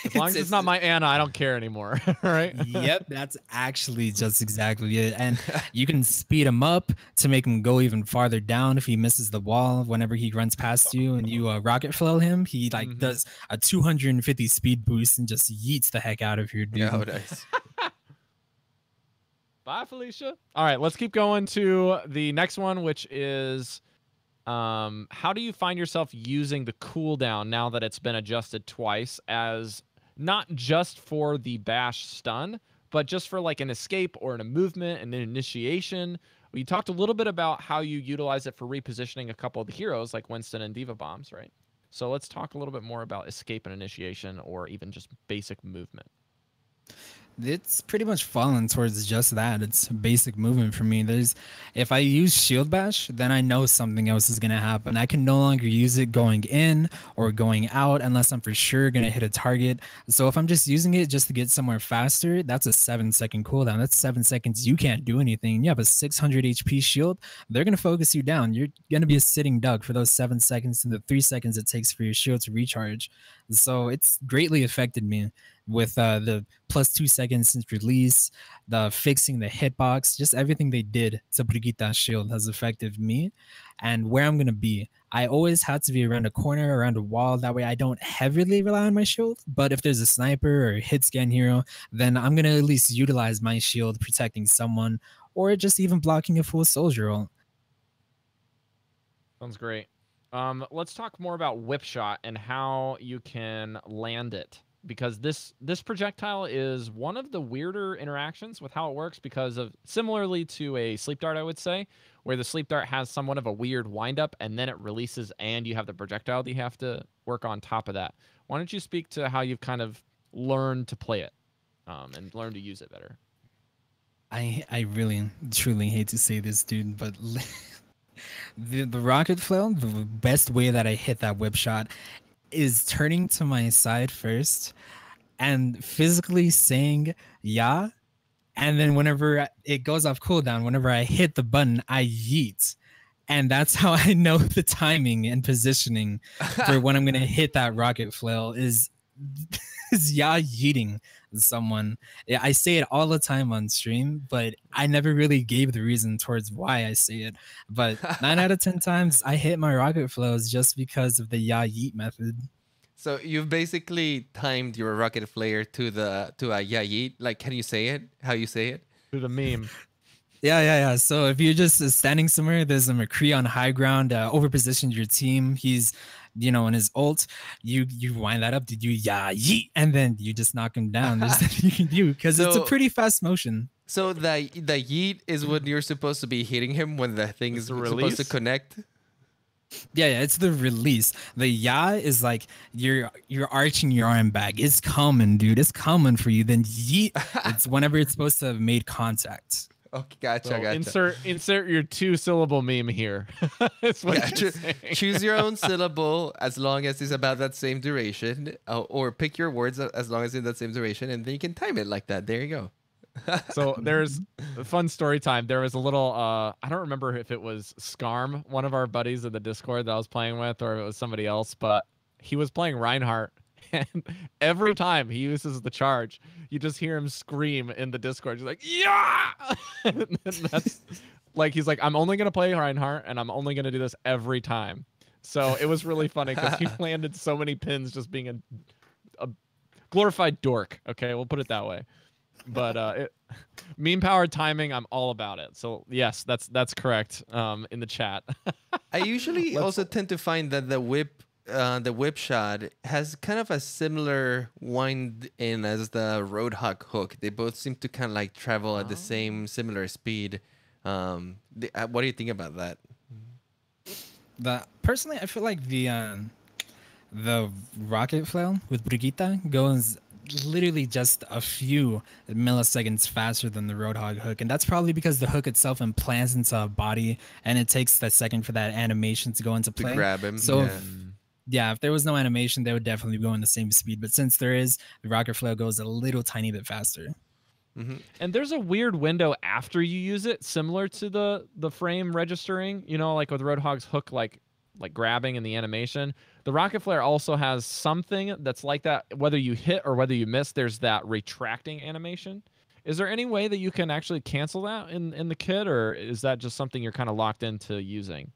As long as it's not my Anna, I don't care anymore. Right? Yep, that's actually just exactly it. And you can speed him up to make him go even farther down if he misses the wall. Whenever he runs past you and you rocket flow him, he does a 250 speed boost and just yeets the heck out of here, dude. Yeah, nice. Bye, Felicia. All right, let's keep going to the next one, which is how do you find yourself using the cooldown now that it's been adjusted twice, as not just for the bash stun, but just for like an escape or a movement and an initiation? We talked a little bit about how you utilize it for repositioning a couple of the heroes like Winston and Diva Bombs, right? So let's talk a little bit more about escape and initiation, or even just basic movement. It's pretty much fallen towards just that. It's basic movement for me. If I use shield bash, then I know something else is going to happen. I can no longer use it going in or going out unless I'm for sure going to hit a target. So if I'm just using it just to get somewhere faster, that's a 7-second cooldown. That's 7 seconds. You can't do anything. You have a 600 HP shield. They're going to focus you down. You're going to be a sitting duck for those 7 seconds and the 3 seconds it takes for your shield to recharge. So it's greatly affected me with the +2 seconds since release, the fixing the hitbox, just everything they did to Brigitte's shield has affected me and where I'm going to be. I always had to be around a corner, around a wall. That way I don't heavily rely on my shield. But if there's a sniper or a hit scan hero, then I'm going to at least utilize my shield protecting someone, or just even blocking a full soldier ult. Sounds great. Let's talk more about whip shot and how you can land it because this projectile is one of the weirder interactions with how it works, because of similarly to a sleep dart, I would say, where the sleep dart has somewhat of a weird windup and then it releases, and you have the projectile that you have to work on top of that. Why don't you speak to how you've kind of learned to play it, and learn to use it better? I really truly hate to say this, dude, but the rocket flail, the best way that I hit that whip shot is turning to my side first and physically saying yeah, and then whenever it goes off cooldown, whenever I hit the button, I yeet. And that's how I know the timing and positioning for when I'm gonna hit that rocket flail is yeah yeeting someone. Yeah, I say it all the time on stream, but I never really gave the reason towards why I say it. But 9 out of 10 times I hit my rocket flows just because of the yeah yeet method. So you've basically timed your rocket flare to a yayi. Like, can you say it? How you say it? To the meme. Yeah. So if you're just standing somewhere, there's a McCree on high ground, over positioned your team. He's, in his ult. You wind that up. Did you yeet, and then you just knock him down. There's nothing you can do because it's a pretty fast motion. So the yeet is when you're supposed to be hitting him when the thing is supposed to connect. Yeah, it's the release. The ya is like you're arching your arm back. It's coming, dude. It's coming for you. Then yeet, it's whenever it's supposed to have made contact. Okay, gotcha, So gotcha. insert your 2-syllable meme here. That's what you're saying. Choose your own syllable as long as it's about that same duration, or pick your words as long as it's that same duration, and then you can time it like that. There you go. So there's a fun story time. There was a little, I don't remember if it was Scarm, one of our buddies in the Discord that I was playing with, or if it was somebody else, but he was playing Reinhardt. And every time he uses the charge, you just hear him scream in the Discord. He's like, yeah! And that's like, he's like, I'm only going to play Reinhardt, and I'm only going to do this every time. So it was really funny because he landed so many pins just being a glorified dork. Okay, we'll put it that way. But meme powered timing, I'm all about it. So yes, that's correct. In the chat. I usually also tend to find that the whip shot has kind of a similar wind in as the Roadhog hook. They both seem to kind of like travel at the same similar speed. What do you think about that? Personally, I feel like the rocket flail with Brigitte goes literally just a few milliseconds faster than the Roadhog hook, and that's probably because the hook itself implants into a body, and it takes that second for that animation to go into play. To grab him. So yeah. If there was no animation, they would definitely go in the same speed. But since there is, the rocket flail goes a little tiny bit faster. Mm-hmm. And there's a weird window after you use it, similar to the frame registering. Like with Roadhog's hook, like grabbing in the animation. The rocket flare also has something that's like that. Whether you hit or whether you miss, there's that retracting animation. Is there any way that you can actually cancel that in the kit, or is that just something you're kind of locked into using?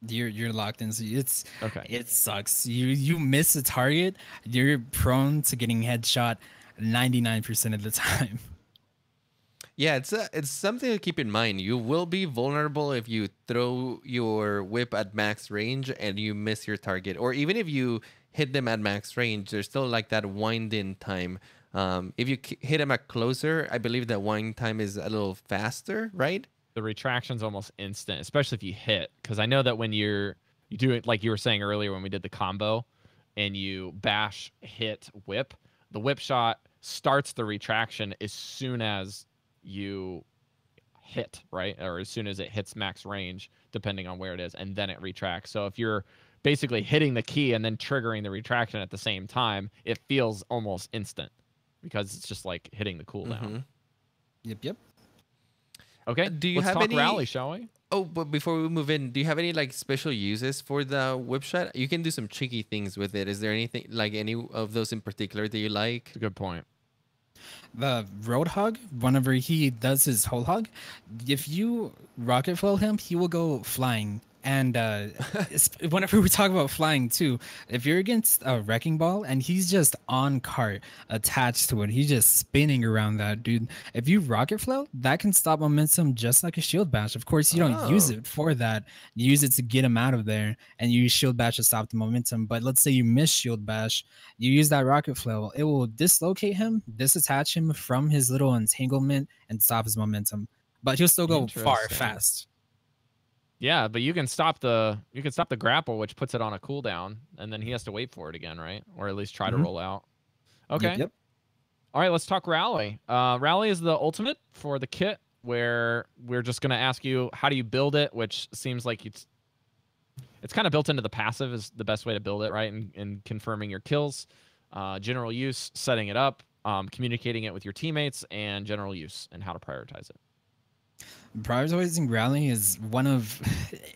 You're locked in. So it's okay. It sucks. You miss a target, you're prone to getting headshot 99% of the time. Yeah, it's something to keep in mind. You will be vulnerable if you throw your whip at max range and you miss your target, or even if you hit them at max range, there's still like that wind in time. If you hit them at closer, I believe that wind time is a little faster, right? The retraction's almost instant, especially if you hit. Because I know that when you do it, like you were saying earlier when we did the combo, and you bash, hit, whip, the whip shot starts the retraction as soon as you hit, right? Or as soon as it hits max range, depending on where it is, and then it retracts. So if you're basically hitting the key and then triggering the retraction at the same time, it feels almost instant because it's just like hitting the cooldown. Mm-hmm. Yep. Okay, let's talk rally, shall we? Oh, but before we move in, do you have any like special uses for the whip shot? You can do some cheeky things with it. Is there anything like any of those in particular that you like? That's a good point. The Roadhog, whenever he does his whole hog, if you rocket flail him, he will go flying And whenever we talk about flying too, if you're against a wrecking ball and he's just on cart attached to it, he's just spinning around that dude. If you rocket flow, that can stop momentum just like a shield bash. Of course, you don't use Oh. it for that. You use it to get him out of there, and you use shield bash to stop the momentum. But let's say you miss shield bash, you use that rocket flow, it will dislocate him, disattach him from his little entanglement, and stop his momentum. But he'll still go far Interesting. fast. Yeah, but you can stop the grapple, which puts it on a cooldown, and then he has to wait for it again, right? Or at least try to roll out. Okay. Yep. All right, let's talk rally. Rally is the ultimate for the kit, where we're just gonna ask you how do you build it, which seems like it's kind of built into the passive is the best way to build it, right? And confirming your kills, general use, setting it up, communicating it with your teammates, and general use and how to prioritize it. Prioritizing rally is one of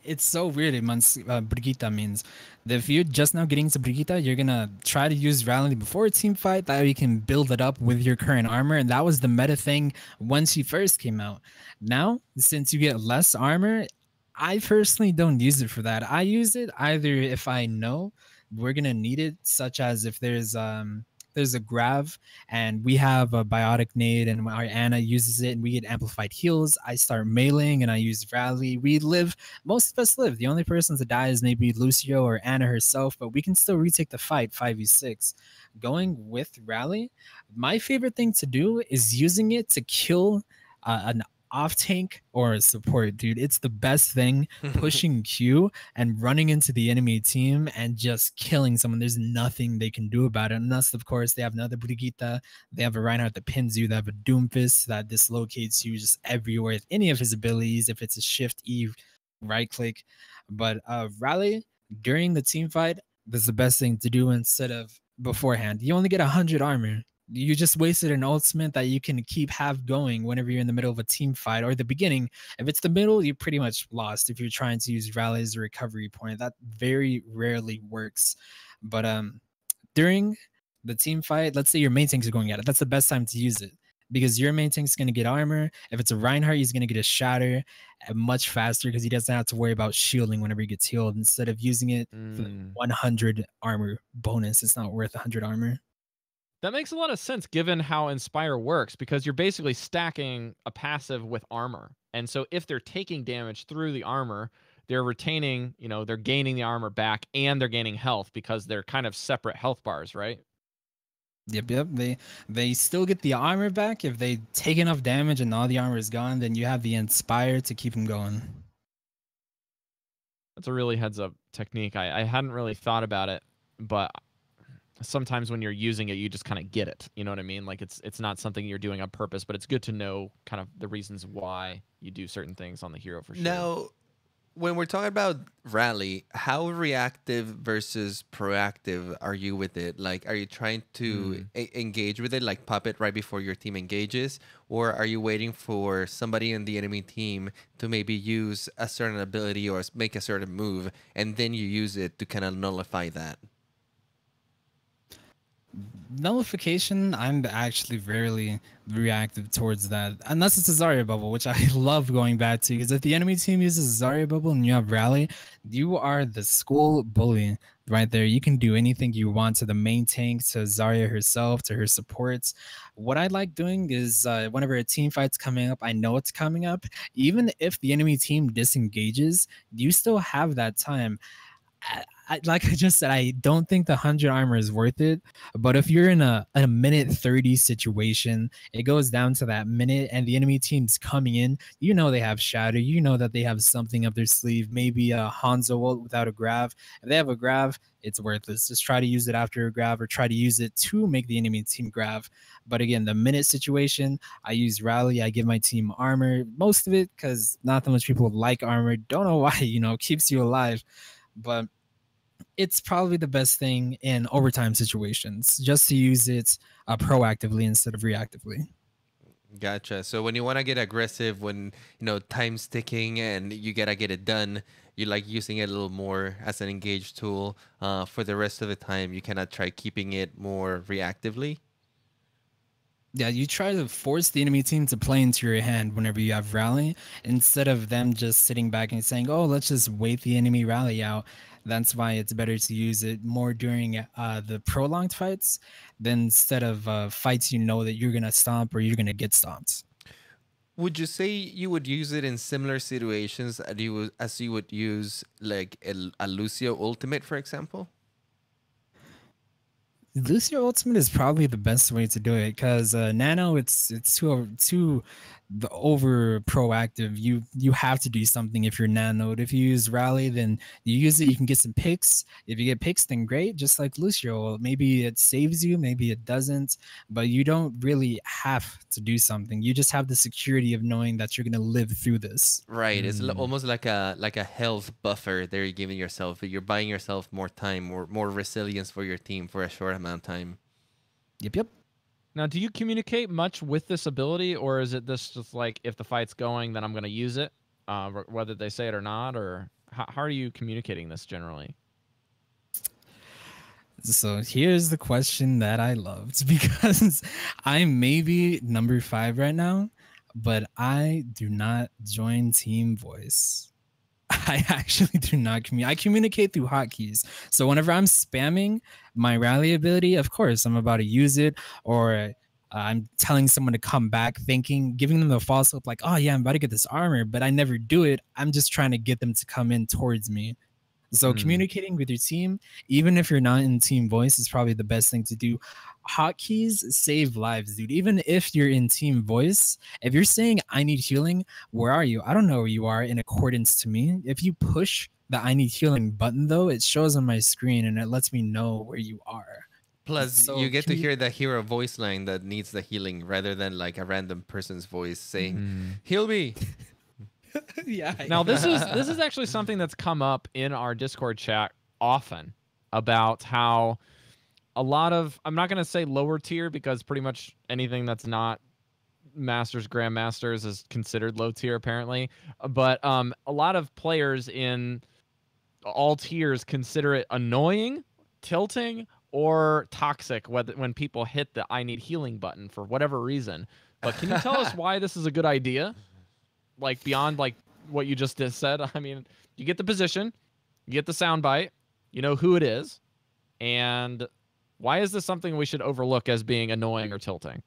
it's so weird. It means Brigitte means that if you're just now getting to Brigitte, you're gonna try to use rally before a team fight that you can build it up with your current armor, and that was the meta thing when she first came out. Now, since you get less armor, I personally don't use it for that. I use it either if I know we're gonna need it, such as if there's a grav and we have a biotic nade and our Anna uses it and we get amplified heals. I start meleeing and I use rally. We live, most of us live. The only person to die is maybe Lucio or Anna herself, but we can still retake the fight 5v6. Going with rally, my favorite thing to do is using it to kill an off tank or a support, dude. It's the best thing. Pushing Q and running into the enemy team and just killing someone. There's nothing they can do about it, unless of course they have another Brigitte, they have a Reinhardt that pins you, they have a Doomfist that dislocates you just everywhere with any of his abilities, if it's a shift E right click. But rally during the team fight, that's the best thing to do instead of beforehand. You only get 100 armor. You just wasted an ultimate that you can have going whenever you're in the middle of a team fight or the beginning. If it's the middle, you're pretty much lost. If you're trying to use rally as a recovery point, that very rarely works. But during the team fight, let's say your main tanks are going at it, that's the best time to use it because your main tank's going to get armor. If it's a Reinhardt, he's going to get a shatter much faster because he doesn't have to worry about shielding whenever he gets healed. Instead of using it for the 100 armor bonus, it's not worth 100 armor. That makes a lot of sense given how Inspire works, because you're basically stacking a passive with armor. And so if they're taking damage through the armor, they're retaining, they're gaining the armor back and they're gaining health because they're kind of separate health bars, right? Yep. They still get the armor back. If they take enough damage and all the armor is gone, then you have the Inspire to keep them going. That's a really heads up technique. I hadn't really thought about it, but sometimes when you're using it, you just kind of get it. You know what I mean? Like it's not something you're doing on purpose, but it's good to know kind of the reasons why you do certain things on the hero for sure. Now, when we're talking about rally, how reactive versus proactive are you with it? Like, are you trying to engage with it, like pop it right before your team engages? Or are you waiting for somebody in the enemy team to maybe use a certain ability or make a certain move, and then you use it to kind of nullify that? Nullification, I'm actually rarely reactive towards that, unless it's a Zarya bubble, which I love going back to, because if the enemy team uses a Zarya bubble and you have rally, you are the school bully right there. You can do anything you want to the main tank, to Zarya herself, to her supports. What I like doing is whenever a team fight's coming up, I know it's coming up. Even if the enemy team disengages, you still have that time. Like I just said, I don't think the 100 armor is worth it. But if you're in a minute 30 situation, it goes down to that minute and the enemy team's coming in. You know they have shatter. You know that they have something up their sleeve. Maybe a Hanzo ult without a grav. If they have a grav, it's worthless. Just try to use it after a grav or try to use it to make the enemy team grav. But again, the minute situation, I use rally. I give my team armor. Most of it because not that much people like armor. Don't know why, keeps you alive. But it's probably the best thing in overtime situations, just to use it proactively instead of reactively. Gotcha. So when you want to get aggressive, when time's ticking and you gotta get it done, you like using it a little more as an engaged tool. For the rest of the time, you cannot try keeping it more reactively. Yeah, you try to force the enemy team to play into your hand whenever you have rally, instead of them just sitting back and saying, "Oh, let's just wait the enemy rally out." That's why it's better to use it more during the prolonged fights than instead of fights you know that you're gonna stomp or you're gonna get stomped. Would you say you would use it in similar situations as you would use like a Lucio ultimate, for example? Lucio Ultimate is probably the best way to do it because Nano, it's too the over proactive. You have to do something if you're nanoed. If you use Rally, then you use it. You can get some picks. If you get picks, then great. Just like Lucio, maybe it saves you, maybe it doesn't. But you don't really have to do something. You just have the security of knowing that you're gonna live through this. Right. It's almost like a health buffer that you're giving yourself. You're buying yourself more time, more resilience for your team for a short amount of time. Yep, yep. Now, do you communicate much with this ability, or is it this just like if the fight's going, then I'm going to use it, whether they say it or not, or how are you communicating this generally? So here's the question that I loved because I'm maybe number 5 right now, but I do not join Team Voice. I actually do not communicate. I communicate through hotkeys. So whenever I'm spamming my rally ability, of course, I'm about to use it, or I'm telling someone to come back, giving them the false hope, like, oh yeah, I'm about to get this armor, but I never do it. I'm just trying to get them to come in towards me. So communicating with your team, even if you're not in team voice, is probably the best thing to do. Hotkeys save lives, dude. Even if you're in team voice, if you're saying I need healing, where are you? I don't know where you are in accordance to me. If you push the I need healing button though, it shows on my screen and it lets me know where you are. Plus, So you get to hear the hero voice line that needs the healing rather than like a random person's voice saying, "Heal me." yeah. Now, this is actually something that's come up in our Discord chat often about how a lot of, I'm not going to say lower tier because pretty much anything that's not masters, grandmasters is considered low tier apparently, but a lot of players in all tiers consider it annoying, tilting, or toxic when people hit the I need healing button for whatever reason. But can you tell us why this is a good idea? Like beyond like what you just said. I mean, you get the position, you get the soundbite, you know who it is, and why is this something we should overlook as being annoying or tilting?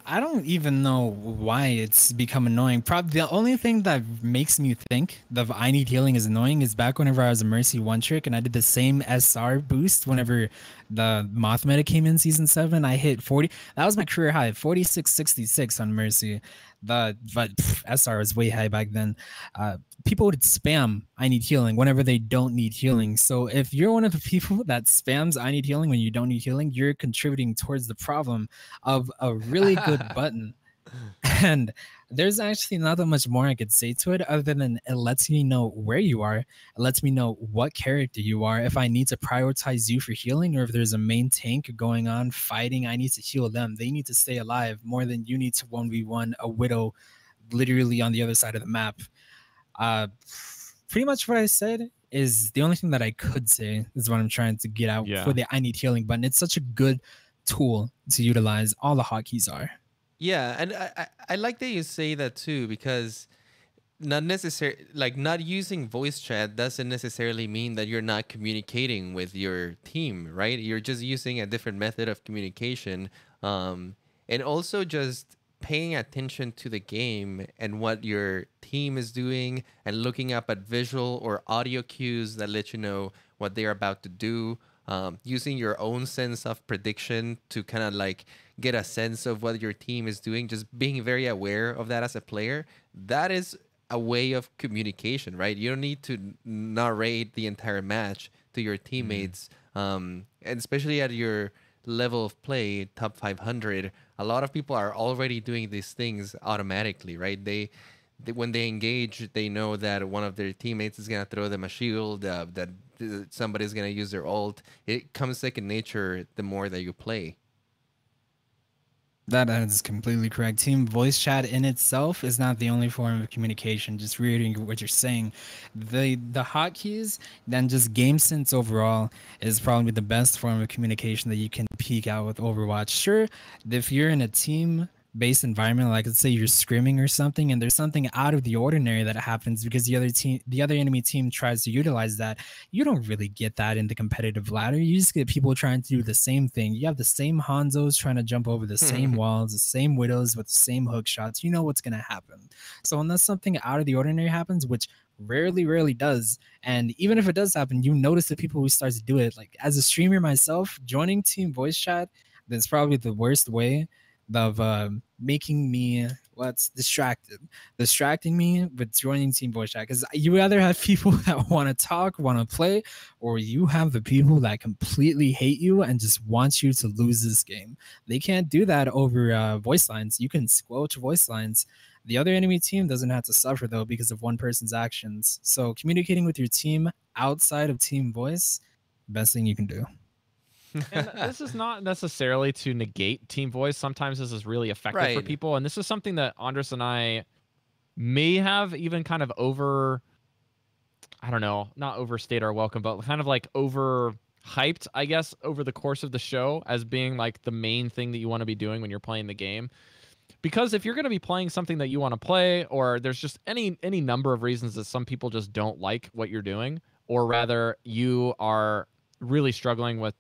I don't even know why it's become annoying. Probably the only thing that makes me think the I need healing is annoying is back whenever I was a Mercy one trick and I did the same SR boost whenever the Moth meta came in season 7. I hit 40. That was my career high, 4666 on Mercy. SR was way high back then. People would spam I need healing whenever they don't need healing. So if you're one of the people that spams I need healing when you don't need healing, you're contributing towards the problem of a really good button. And there's actually not that much more I could say to it other than it lets me know where you are. It lets me know what character you are. If I need to prioritize you for healing or if there's a main tank going on fighting, I need to heal them. They need to stay alive more than you need to 1v1 a widow literally on the other side of the map. Pretty much what I said is the only thing that I could say is what I'm trying to get out for the I need healing button. It's such a good tool to utilize. All the hotkeys are. Yeah, and I like that you say that too because not using voice chat doesn't necessarily mean that you're not communicating with your team, right? You're just using a different method of communication, and also just paying attention to the game and what your team is doing and looking up at visual or audio cues that let you know what they're about to do. Using your own sense of prediction to kind of like get a sense of what your team is doing, just being very aware of that as a player, that is a way of communication, right? You don't need to narrate the entire match to your teammates, and especially at your level of play, top 500, a lot of people are already doing these things automatically, right? They when they engage, they know that one of their teammates is gonna throw them a shield, that somebody's gonna use their ult. It comes second nature the more that you play. That is completely correct. Team voice chat in itself is not the only form of communication. Just reiterating what you're saying, the hotkeys, then just game sense overall is probably the best form of communication that you can peek out with Overwatch. Sure, if you're in a team based environment, like let's say you're screaming or something, and there's something out of the ordinary that happens because the other enemy team tries to utilize that, you don't really get that in the competitive ladder. You just get people trying to do the same thing. You have the same Hanzos trying to jump over the same walls, the same Widows with the same hook shots. You know what's gonna happen. So unless something out of the ordinary happens, which rarely does, and even if it does happen, you notice the people who start to do it. Like as a streamer myself, joining team voice chat, that's probably the worst way of making me what's distracting me with joining team voice chat, because you either have people that want to talk, want to play, or you have the people that completely hate you and just want you to lose this game. They can't do that over voice lines. You can squelch voice lines. The other enemy team doesn't have to suffer though because of one person's actions. So communicating with your team outside of team voice, best thing you can do. And this is not necessarily to negate team voice. Sometimes this is really effective for Right. people. And this is something that Andres and I may have even kind of I don't know, not overstayed our welcome, but kind of like overhyped, I guess, over the course of the show as being like the main thing that you want to be doing when you're playing the game. Because if you're going to be playing something that you want to play, or there's just any number of reasons that some people just don't like what you're doing, or rather you are really struggling with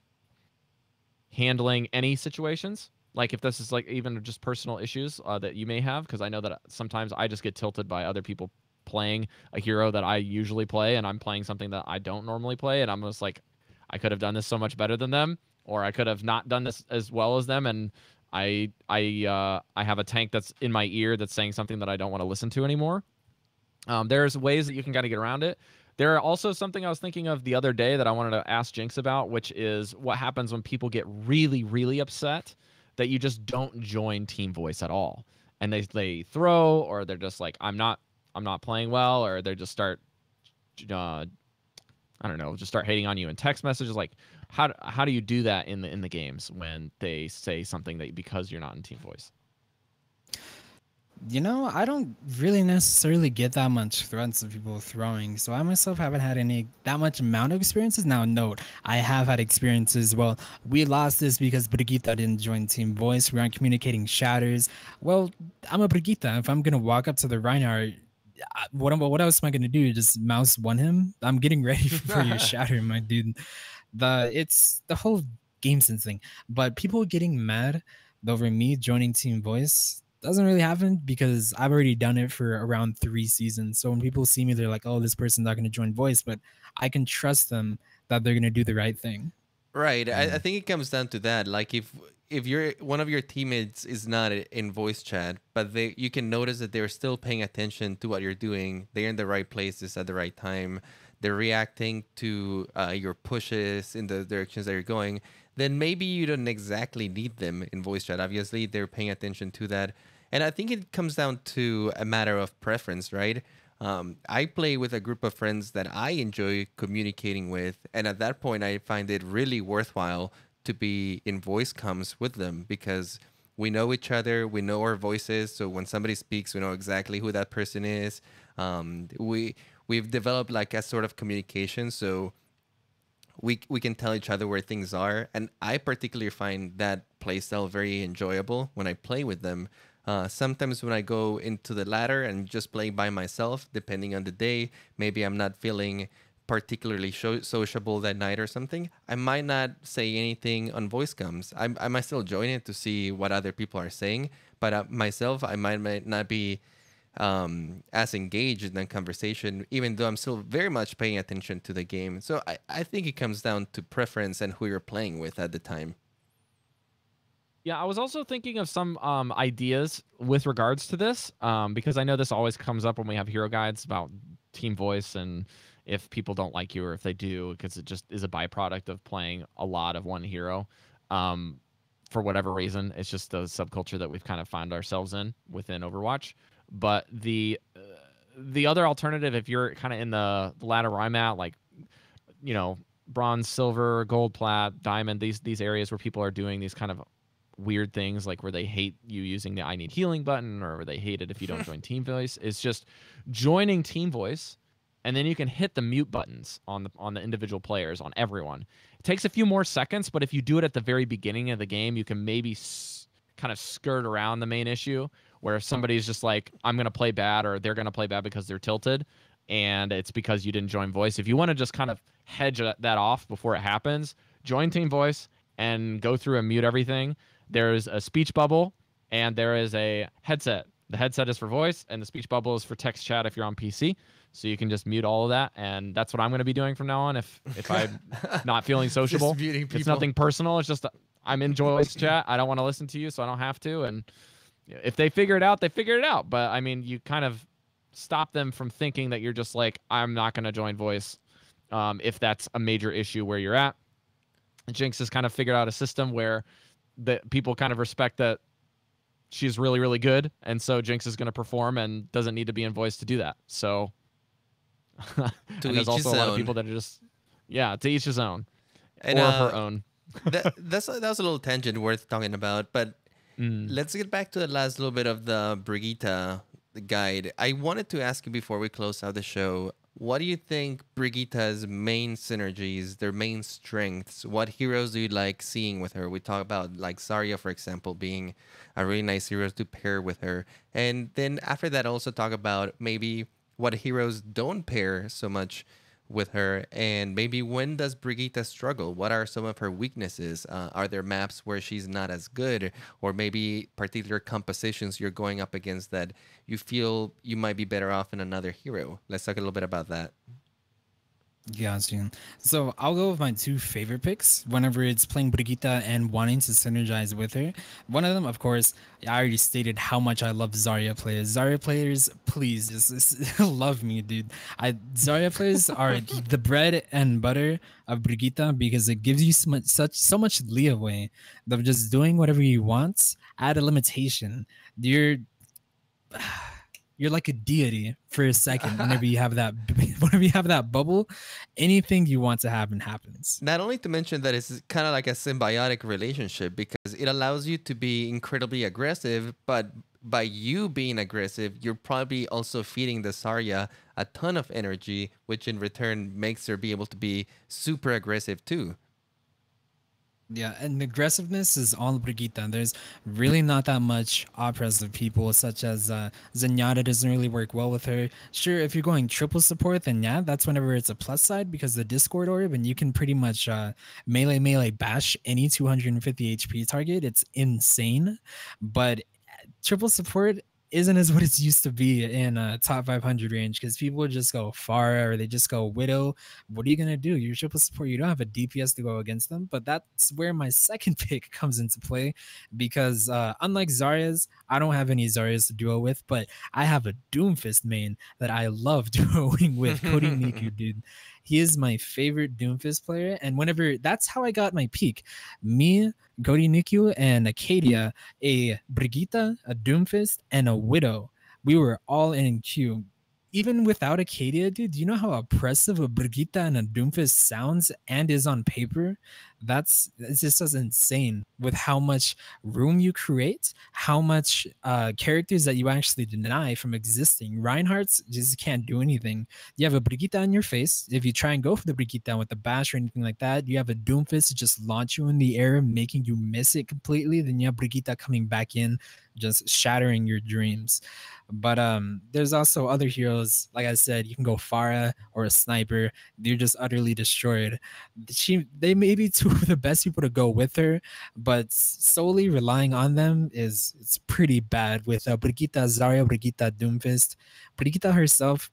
handling any situations, like if this is like even just personal issues that you may have, because I know that sometimes I just get tilted by other people playing a hero that I usually play, and I'm playing something that I don't normally play, and I'm just like, I could have done this so much better than them, or I could have not done this as well as them, and I have a tank that's in my ear that's saying something that I don't want to listen to anymore. There's ways that you can kind of get around it. There are also something I was thinking of the other day that I wanted to ask Jinx about, which is what happens when people get really upset that you just don't join team voice at all, and they throw, or they're just like, I'm not playing well, or they just start I don't know, just start hating on you in text messages. Like how do you do that in the games when they say something that because you're not in team voice? You know, I don't really necessarily get that much threats of people throwing, so I myself haven't had any that much amount of experiences. Now, note, I have had experiences. Well, we lost this because Brigitte didn't join Team Voice. We aren't communicating shatters. Well, I'm a Brigitte. If I'm gonna walk up to the Reinhardt, what else am I gonna do? Just mouse one him? I'm getting ready for your shatter, my dude. It's the whole game sense thing. But people getting mad over me joining Team Voice doesn't really happen because I've already done it for around 3 seasons. So when people see me, they're like, "Oh, this person's not going to join Voice," but I can trust them that they're going to do the right thing. Right. I think it comes down to that. Like if you're one of your teammates is not in voice chat, but you can notice that they're still paying attention to what you're doing. They're in the right places at the right time. They're reacting to your pushes in the directions that you're going. Then maybe you don't exactly need them in voice chat. Obviously, they're paying attention to that, and I think it comes down to a matter of preference, right? I play with a group of friends that I enjoy communicating with, and at that point, I find it really worthwhile to be in voice comms with them because we know each other, we know our voices. So when somebody speaks, we know exactly who that person is. We've developed like a sort of communication, so we can tell each other where things are. And I particularly find that playstyle very enjoyable when I play with them. Sometimes when I go into the ladder and just play by myself, depending on the day, maybe I'm not feeling particularly sociable that night or something, I might not say anything on voice comms. I might still join it to see what other people are saying, but myself, I might not be as engaged in that conversation, even though I'm still very much paying attention to the game. So I think it comes down to preference and who you're playing with at the time. Yeah, I was also thinking of some ideas with regards to this, because I know this always comes up when we have hero guides about team voice and if people don't like you or if they do, because it just is a byproduct of playing a lot of one hero. For whatever reason, it's just the subculture that we've kind of found ourselves in within Overwatch. But the other alternative, if you're kind of in the ladder where I'm at, like, you know, bronze, silver, gold, plat, diamond, these areas where people are doing these kind of weird things like where they hate you using the I need healing button, or where they hate it if you don't join Team Voice. It's just joining Team Voice, and then you can hit the mute buttons on the individual players, on everyone. It takes a few more seconds, but if you do it at the very beginning of the game, you can maybe kind of skirt around the main issue, where if somebody's just like, I'm going to play bad, or they're going to play bad because they're tilted, and it's because you didn't join Voice. If you want to just kind of hedge that off before it happens, join Team Voice and go through and mute everything. There's a speech bubble, and there is a headset. The headset is for voice, and the speech bubble is for text chat if you're on PC. So you can just mute all of that, and that's what I'm going to be doing from now on. If I'm not feeling sociable, it's nothing personal. It's just I'm in voice chat. I don't want to listen to you, so I don't have to. And if they figure it out, they figure it out. But I mean, you kind of stop them from thinking that you're just like, I'm not going to join voice, if that's a major issue where you're at. Jinx has kind of figured out a system where the people kind of respect that she's really, really good, and so Jinx is going to perform and doesn't need to be in voice to do that. So and there's also a lot of people that are just, to each his own, and, or her own. that was a little tangent worth talking about, but let's get back to the last little bit of the Brigitte guide. I wanted to ask you before we close out the show, what do you think Brigitte's main synergies, their main strengths? What heroes do you like seeing with her? We talk about like Zarya, for example, being a really nice hero to pair with her. And then after that, also talk about maybe what heroes don't pair so much with her, and maybe when does Brigitte struggle? What are some of her weaknesses? Are there maps where she's not as good, or maybe particular compositions you're going up against that you feel you might be better off in another hero? Let's talk a little bit about that. Gotcha. So I'll go with my two favorite picks whenever it's playing Brigitte and wanting to synergize with her. One of them, of course, I already stated how much I love Zarya players. Zarya players, please, just love me, dude. Zarya players are the bread and butter of Brigitte because it gives you so much leeway of just doing whatever you want at a limitation. You're like a deity for a second whenever you have that bubble. Anything you want to happen happens. Not only to mention that it's kind of like a symbiotic relationship because it allows you to be incredibly aggressive, but by you being aggressive, you're probably also feeding the Zarya a ton of energy, which in return makes her be able to be super aggressive too. Yeah, and aggressiveness is all Brigitte. There's really not that much oppressive people, such as Zenyatta doesn't really work well with her. Sure, if you're going triple support, then yeah, that's whenever it's a plus side because the Discord orb, and you can pretty much melee bash any 250 HP target. It's insane, but triple support isn't as what it's used to be in top 500 range because people just go Pharah or they just go Widow. What are you gonna do? You're triple support. You don't have a DPS to go against them. But that's where my second pick comes into play because unlike Zarya's, I don't have any Zaryas to duo with, but I have a Doomfist main that I love duoing with. Cody Niku, dude. He is my favorite Doomfist player, and whenever that's how I got my peak. Me, Cody Niku, and Acadia, a Brigitte, a Doomfist, and a Widow. We were all in queue. Even without Acadia, dude, do you know how oppressive a Brigitte and a Doomfist sounds and is on paper? It's just insane with how much room you create, how much characters that you actually deny from existing. Reinhardt's just can't do anything. You have a Brigitte in your face. If you try and go for the Brigitte with the bash or anything like that, you have a Doomfist to just launch you in the air, making you miss it completely. Then you have Brigitte coming back in, just shattering your dreams. But there's also other heroes. Like I said, you can go Pharah or a sniper. They're just utterly destroyed. They may be two of the best people to go with her, but solely relying on them it's pretty bad with Brigitte, Zarya, Brigitte, Doomfist. Brigitte herself,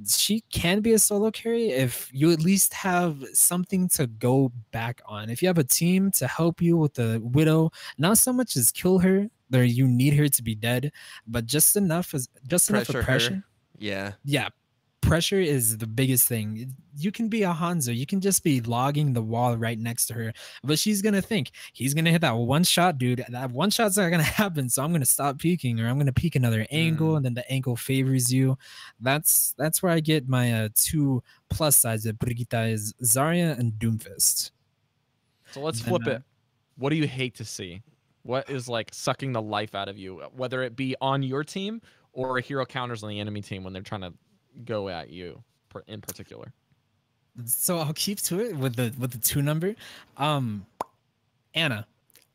she can be a solo carry if you at least have something to go back on. If you have a team to help you with the Widow, not so much as kill her, there you need her to be dead, but just enough of pressure. Yeah. Pressure is the biggest thing. You can be a Hanzo. You can just be logging the wall right next to her, but she's going to think he's going to hit that one shot, dude. That one shot's not going to happen. So I'm going to stop peeking, or I'm going to peek another angle, and then the angle favors you. That's where I get my two plus sides of Brigitte is Zarya and Doomfist. So let's flip it. What do you hate to see? What is like sucking the life out of you, whether it be on your team or a hero counters on the enemy team when they're trying to go at you in particular? So I'll keep to it with the 2 number. Um, Anna.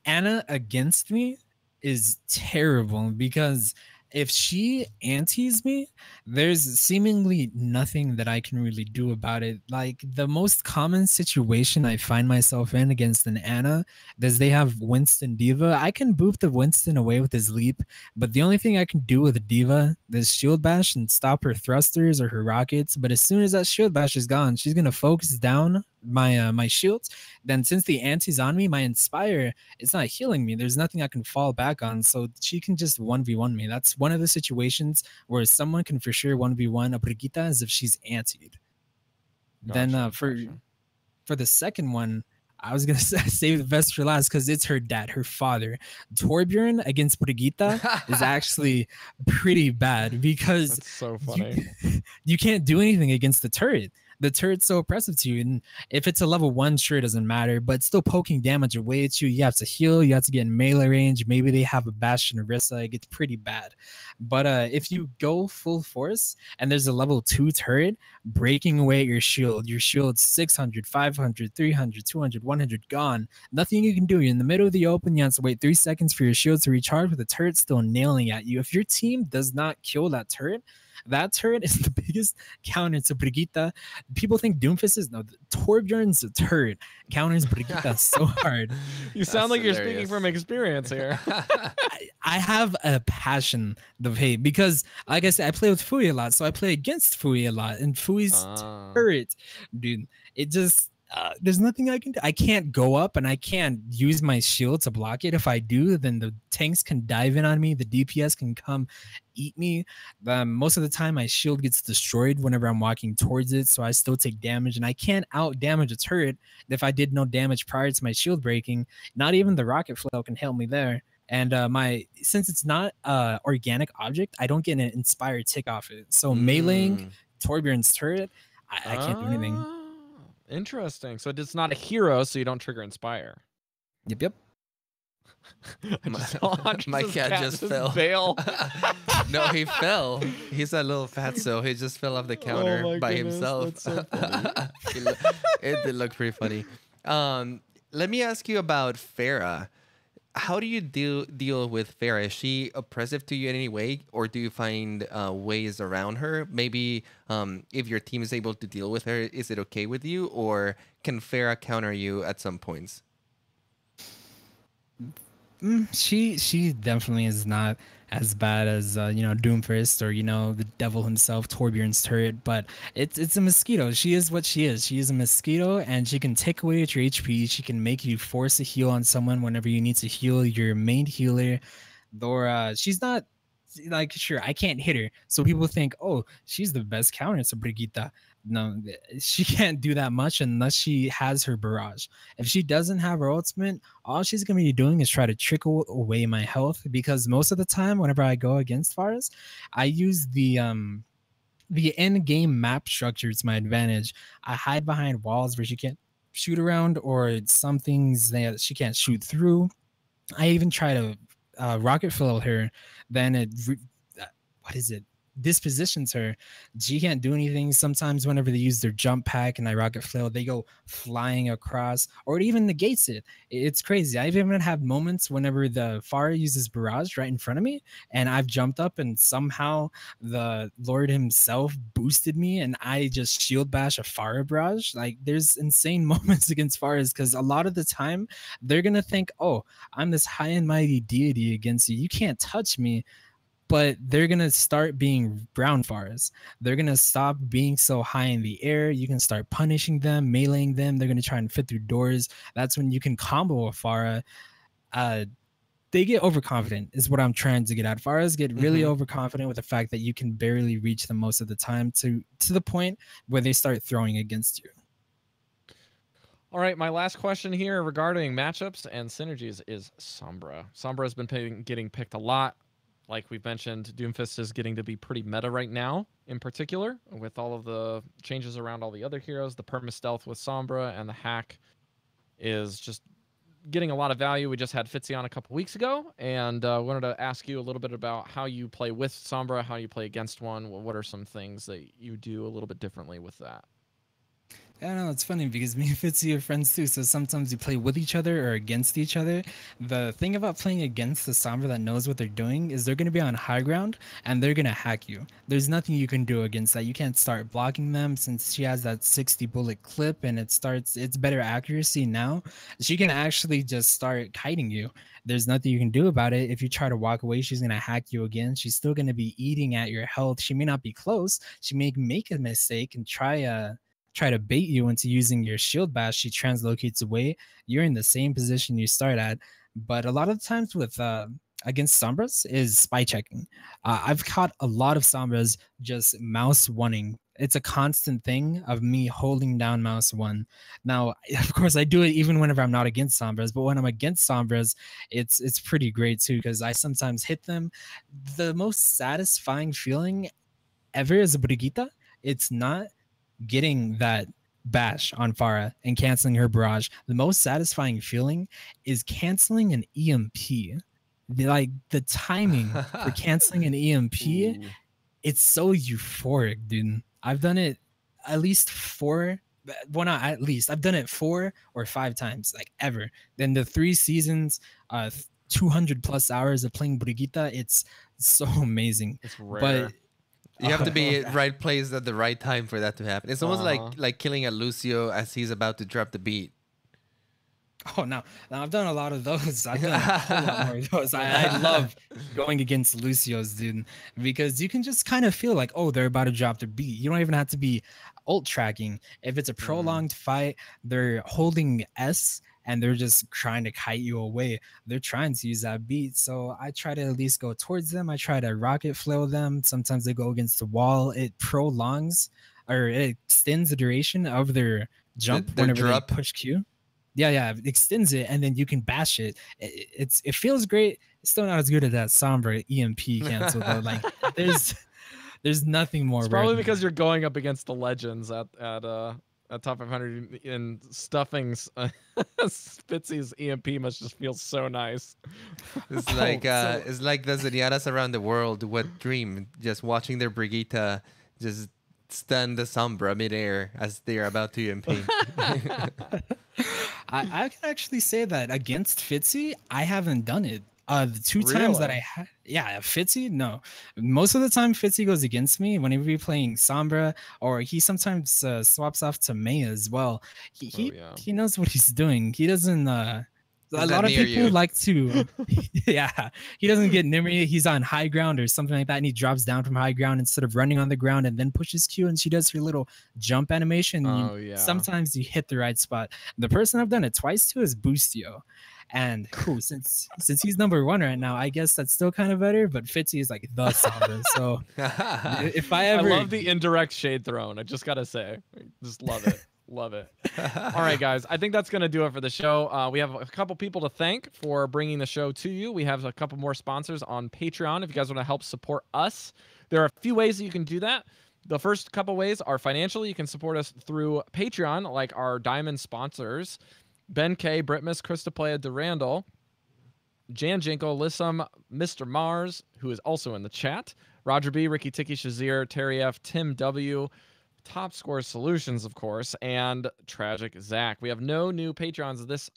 Anna against me is terrible because if she antes me, there's seemingly nothing that I can really do about it. Like the most common situation I find myself in against an Anna is they have Winston Diva. I can boop the Winston away with his leap, but the only thing I can do with a Diva is shield bash and stop her thrusters or her rockets. But as soon as that shield bash is gone, she's gonna focus down my shields. Then since the anti's on me, my inspire, it's not healing me. There's nothing I can fall back on, so she can just 1v1 me. That's one of the situations where someone can for sure 1v1 a Brigitte as if she's antied. Then for the second one, I was gonna save the best for last because it's her dad, her father. Torbjorn against Brigitte is actually pretty bad because That's so funny. you can't do anything against the turret. The turret's so oppressive to you, and if it's a level 1, sure, it doesn't matter, but still poking damage away at you. You have to heal, you have to get in melee range. Maybe they have a Bastion Orisa. It gets pretty bad. But if you go full force and there's a level 2 turret breaking away at your shield's 600, 500, 300, 200, 100 gone. Nothing you can do. You're in the middle of the open. You have to wait 3 seconds for your shield to recharge with the turret still nailing at you. If your team does not kill that turret is the biggest counter to Brigitte. People think Doomfist is no. Torbjorn's turret counters Brigitte so hard. You sound like you're speaking from experience here. I have a passion of hate because, like I said, I play with Fui a lot, so I play against Fui a lot, and Fui's turret, dude, it just. There's nothing I can do. I can't go up and I can't use my shield to block it. If I do, then the tanks can dive in on me. The DPS can come eat me. Most of the time, my shield gets destroyed whenever I'm walking towards it, so I still take damage. And I can't out damage a turret if I did no damage prior to my shield breaking. Not even the rocket flail can help me there. And since it's not organic object, I don't get an inspired tick off it. So meleeing Torbjorn's turret, I can't do anything. Interesting. So it's not a hero, so you don't trigger inspire. Yep. My cat just fell. Bail. No, he fell. He's a little fatso. He just fell off the counter by himself. So It did look pretty funny. Let me ask you about Farah. How do you deal with Farah? Is she oppressive to you in any way, or do you find ways around her? Maybe if your team is able to deal with her, is it okay with you, or can Farah counter you at some points? She definitely is not as bad as Doomfist or the devil himself, Torbjorn's turret, but it's a mosquito. She is what she is. She is a mosquito, and she can take away at your HP. She can make you force a heal on someone whenever you need to heal your main healer. Or she's not like, sure, I can't hit her, so people think, oh, she's the best counter to Brigitte. No, she can't do that much unless she has her barrage. If she doesn't have her ultimate, all she's gonna be doing is try to trickle away my health, because most of the time whenever I go against Faris, I use the end game map structure to my advantage. I hide behind walls where she can't shoot around, or some things that she can't shoot through. I even try to rocket flow her, then what is it? Dispositions her. She can't do anything. Sometimes whenever they use their jump pack and I rocket flail, they go flying across, or it even negates it. It's crazy. I've even had moments whenever the Farah uses barrage right in front of me, and I've jumped up and somehow the Lord himself boosted me, and I just shield bash a Farah barrage. Like, there's insane moments against Farahs, because a lot of the time they're gonna think, oh, I'm this high and mighty deity against you, you can't touch me. But they're going to start being brown Faras. They're going to stop being so high in the air. You can start punishing them, meleeing them. They're going to try and fit through doors. That's when you can combo a Farah. They get overconfident is what I'm trying to get at. Faras get really overconfident with the fact that you can barely reach them most of the time, to the point where they start throwing against you. All right, my last question here regarding matchups and synergies is Sombra. Sombra has been getting picked a lot. Like we've mentioned, Doomfist is getting to be pretty meta right now, in particular, with all of the changes around all the other heroes. The perma-stealth with Sombra and the hack is just getting a lot of value. We just had Fitzy on a couple weeks ago, and wanted to ask you a little bit about how you play with Sombra, how you play against one. What are some things that you do a little bit differently with that? I don't know, it's funny because me and Fitzy are friends too, so sometimes we play with each other or against each other. The thing about playing against the Sombra that knows what they're doing is they're going to be on high ground and they're going to hack you. There's nothing you can do against that. You can't start blocking them since she has that 60 bullet clip and it's better accuracy now. She can actually just start kiting you. There's nothing you can do about it. If you try to walk away, she's going to hack you again. She's still going to be eating at your health. She may not be close. She may make a mistake and try to bait you into using your shield bash. She translocates away. You're in the same position you start at. But a lot of times with against Sombras is spy checking. I've caught a lot of Sombras just mouse oneing. It's a constant thing of me holding down mouse one. Now, of course, I do it even whenever I'm not against Sombras, but when I'm against Sombras, it's pretty great too because I sometimes hit them. The most satisfying feeling ever is a Brigitte. It's not getting that bash on Farah and canceling her barrage. The most satisfying feeling is canceling an EMP. Like the timing for canceling an EMP, Ooh. it's so euphoric, dude. I've done it at least not at least. I've done it 4 or 5 times, like ever. Then the 3 seasons, 200 plus hours of playing Brigitte, it's so amazing. It's rare. But You have to be at right place at the right time for that to happen. It's almost like killing a Lucio as he's about to drop the beat. oh no, I've done a lot of those. I've done a whole lot more of those. I love going against Lucio's, dude, because you can just kind of feel like, oh, they're about to drop their beat. You don't even have to be ult tracking. If it's a prolonged fight, they're holding S and they're just trying to kite you away. They're trying to use that beat. So I try to at least go towards them. I try to rocket flow them. Sometimes they go against the wall. It prolongs or it extends the duration of their jump whenever drop. they push Q. Yeah, it extends it and then you can bash it. It feels great. It's still not as good as that Sombra EMP cancel though. Like there's nothing more. It's probably because you're going up against the legends at top 500 in stuffings. Spitzy's EMP must just feel so nice. It's like it's like the Zenyatas around the world. What dream? Just watching their Brigitte just stun the Sombra midair as they're about to EMP. I can actually say that against Fitzy, I haven't done it. The 2 times that I had, Fitzy, no. Most of the time, Fitzy goes against me whenever we're playing Sombra, or he sometimes swaps off to Mei as well. He knows what he's doing. He doesn't. A lot of people like to, he doesn't get near me. He's on high ground or something like that, and he drops down from high ground instead of running on the ground and then pushes Q, and she does her little jump animation. Sometimes you hit the right spot. The person I've done it twice to is Boostio. And cool, since he's number 1 right now, I guess that's still kind of better. But Fitzy is like the Sombra. So if I love the indirect shade thrown. I just gotta say, just love it. Love it. All right, guys. I think that's going to do it for the show. We have a couple people to thank for bringing the show to you. We have a couple more sponsors on Patreon. If you guys want to help support us, there are a few ways that you can do that. The first couple ways are financially. You can support us through Patreon, like our diamond sponsors, Ben K, Britmus, Krista Playa, Durandal, Jan Jinkle, Lissum, Mr. Mars, who is also in the chat, Roger B, Ricky Tiki, Shazir, Terry F, Tim W, Top Score Solutions, of course, and Tragic Zach. We have no new Patreons this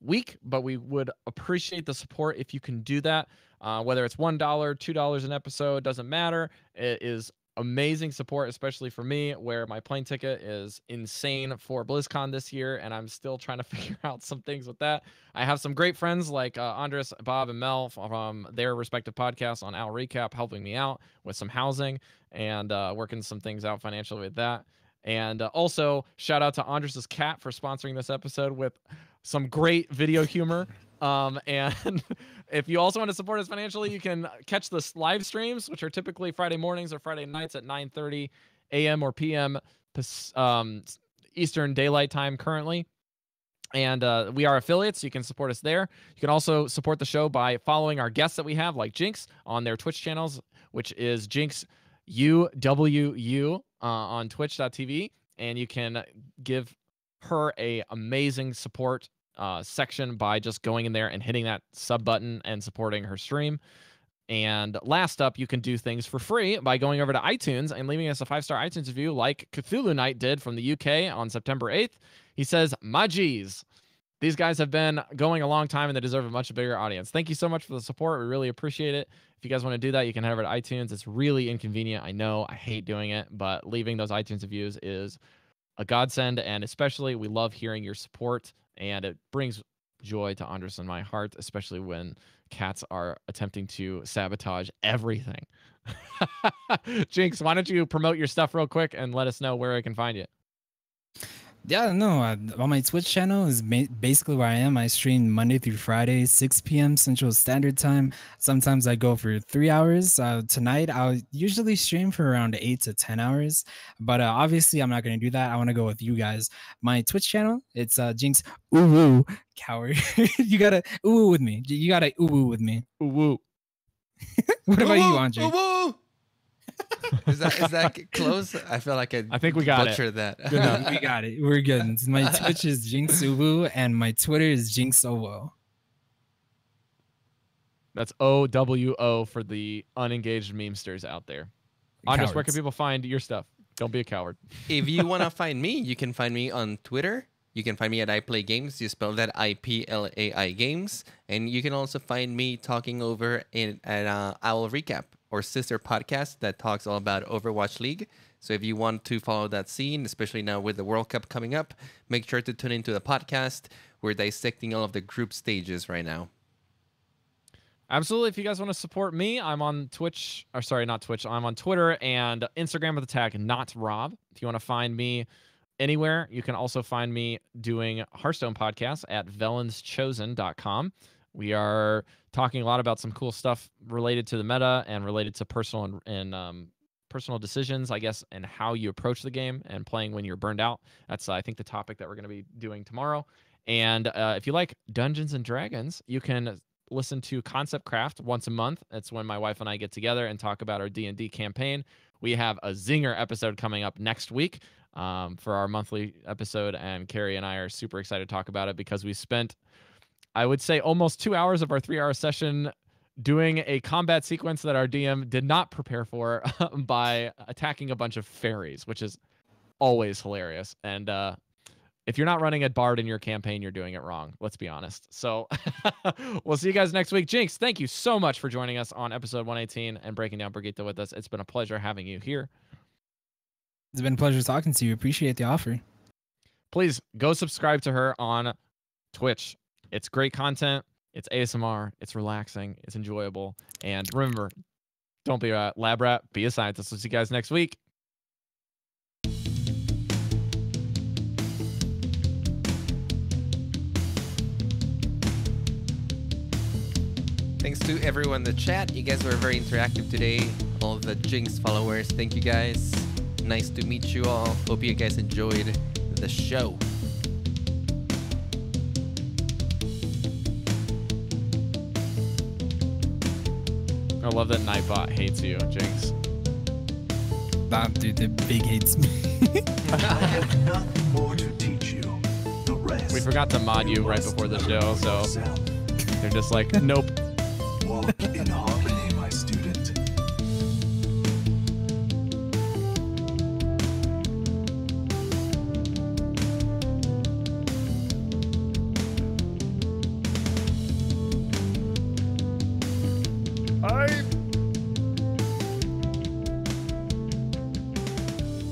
week, but we would appreciate the support if you can do that. Whether it's $1, $2 an episode, doesn't matter. It is amazing support, especially for me, where my plane ticket is insane for BlizzCon this year, and I'm still trying to figure out some things with that. I have some great friends like Andres, Bob, and Mel from their respective podcasts on Al Recap helping me out with some housing and working some things out financially with that. And also, shout out to Andres' cat for sponsoring this episode with some great video humor. And if you also want to support us financially, you can catch the live streams, which are typically Friday mornings or Friday nights at 9:30 a.m. or p.m. Eastern Daylight Time currently. And we are affiliates. So you can support us there. You can also support the show by following our guests that we have, like Jinx, on their Twitch channels, which is Jinx UWU on twitch.tv. And you can give her a amazing support section by just going in there and hitting that sub button and supporting her stream. And last up, you can do things for free by going over to iTunes and leaving us a 5-star iTunes review like Cthulhu Knight did from the UK on September 8th. He says, "My G's. These guys have been going a long time and they deserve a much bigger audience. Thank you so much for the support. We really appreciate it. If you guys want to do that, you can head over to iTunes. It's really inconvenient. I know. I hate doing it, but leaving those iTunes reviews is a godsend, and especially we love hearing your support, and it brings joy to Andres and my heart, especially when cats are attempting to sabotage everything." Jinx, why don't you promote your stuff real quick and let us know where I can find you? Yeah, no, on my Twitch channel is basically where I am. I stream Monday through Friday, 6 p.m. Central Standard Time. Sometimes I go for 3 hours. Tonight, I'll usually stream for around 8 to 10 hours. But obviously, I'm not going to do that. I want to go with you guys. My Twitch channel, it's Jinx Ooh Coward. You got to ooh with me. You got to ooh with me. Ooh. What about you, Andre? Ooh. Is that close? I feel like I think we got butchered that. Good enough. We got it. We're good. My Twitch is Jinx Uwu and my Twitter is Jinx Owo. That's OWO for the unengaged memesters out there. Andres, where can people find your stuff? Don't be a coward. If you want to find me, you can find me on Twitter. You can find me at I Play Games. You spell that IPLAI Games. And you can also find me talking over at Owl Recap, or sister podcast that talks all about Overwatch League. So if you want to follow that scene, especially now with the World Cup coming up, make sure to tune into the podcast. We're dissecting all of the group stages right now. Absolutely. If you guys want to support me, I'm on Twitch, or sorry, not Twitch. I'm on Twitter and Instagram with the tag NotRob. If you want to find me anywhere, you can also find me doing Hearthstone podcasts at velinschosen.com. We are talking a lot about some cool stuff related to the meta and related to personal and personal decisions, I guess, and how you approach the game and playing when you're burned out. That's, I think, the topic that we're going to be doing tomorrow. And if you like Dungeons and Dragons, you can listen to Concept Craft once a month. That's when my wife and I get together and talk about our D&D campaign. We have a zinger episode coming up next week for our monthly episode, and Carrie and I are super excited to talk about it because we spent, I would say, almost 2 hours of our 3-hour session doing a combat sequence that our DM did not prepare for by attacking a bunch of fairies, which is always hilarious. And if you're not running a bard in your campaign, you're doing it wrong. Let's be honest. So we'll see you guys next week. Jinx, thank you so much for joining us on episode 118 and breaking down Brigitte with us. It's been a pleasure having you here. It's been a pleasure talking to you. Appreciate the offer. Please go subscribe to her on Twitch. It's great content. It's ASMR. It's relaxing. It's enjoyable. And remember, don't be a lab rat. Be a scientist. We'll see you guys next week. Thanks to everyone in the chat. You guys were very interactive today. All the Jinx followers, thank you guys. Nice to meet you all. Hope you guys enjoyed the show. I love that Nightbot hates you, Jinx. Nah, dude, the big hates me. I have nothing more to teach you. The rest We forgot to mod you right before the show, so they're just like, nope. walk in harmony, my student.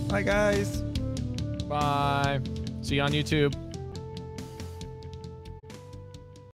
Bye, guys. Bye. See you on YouTube.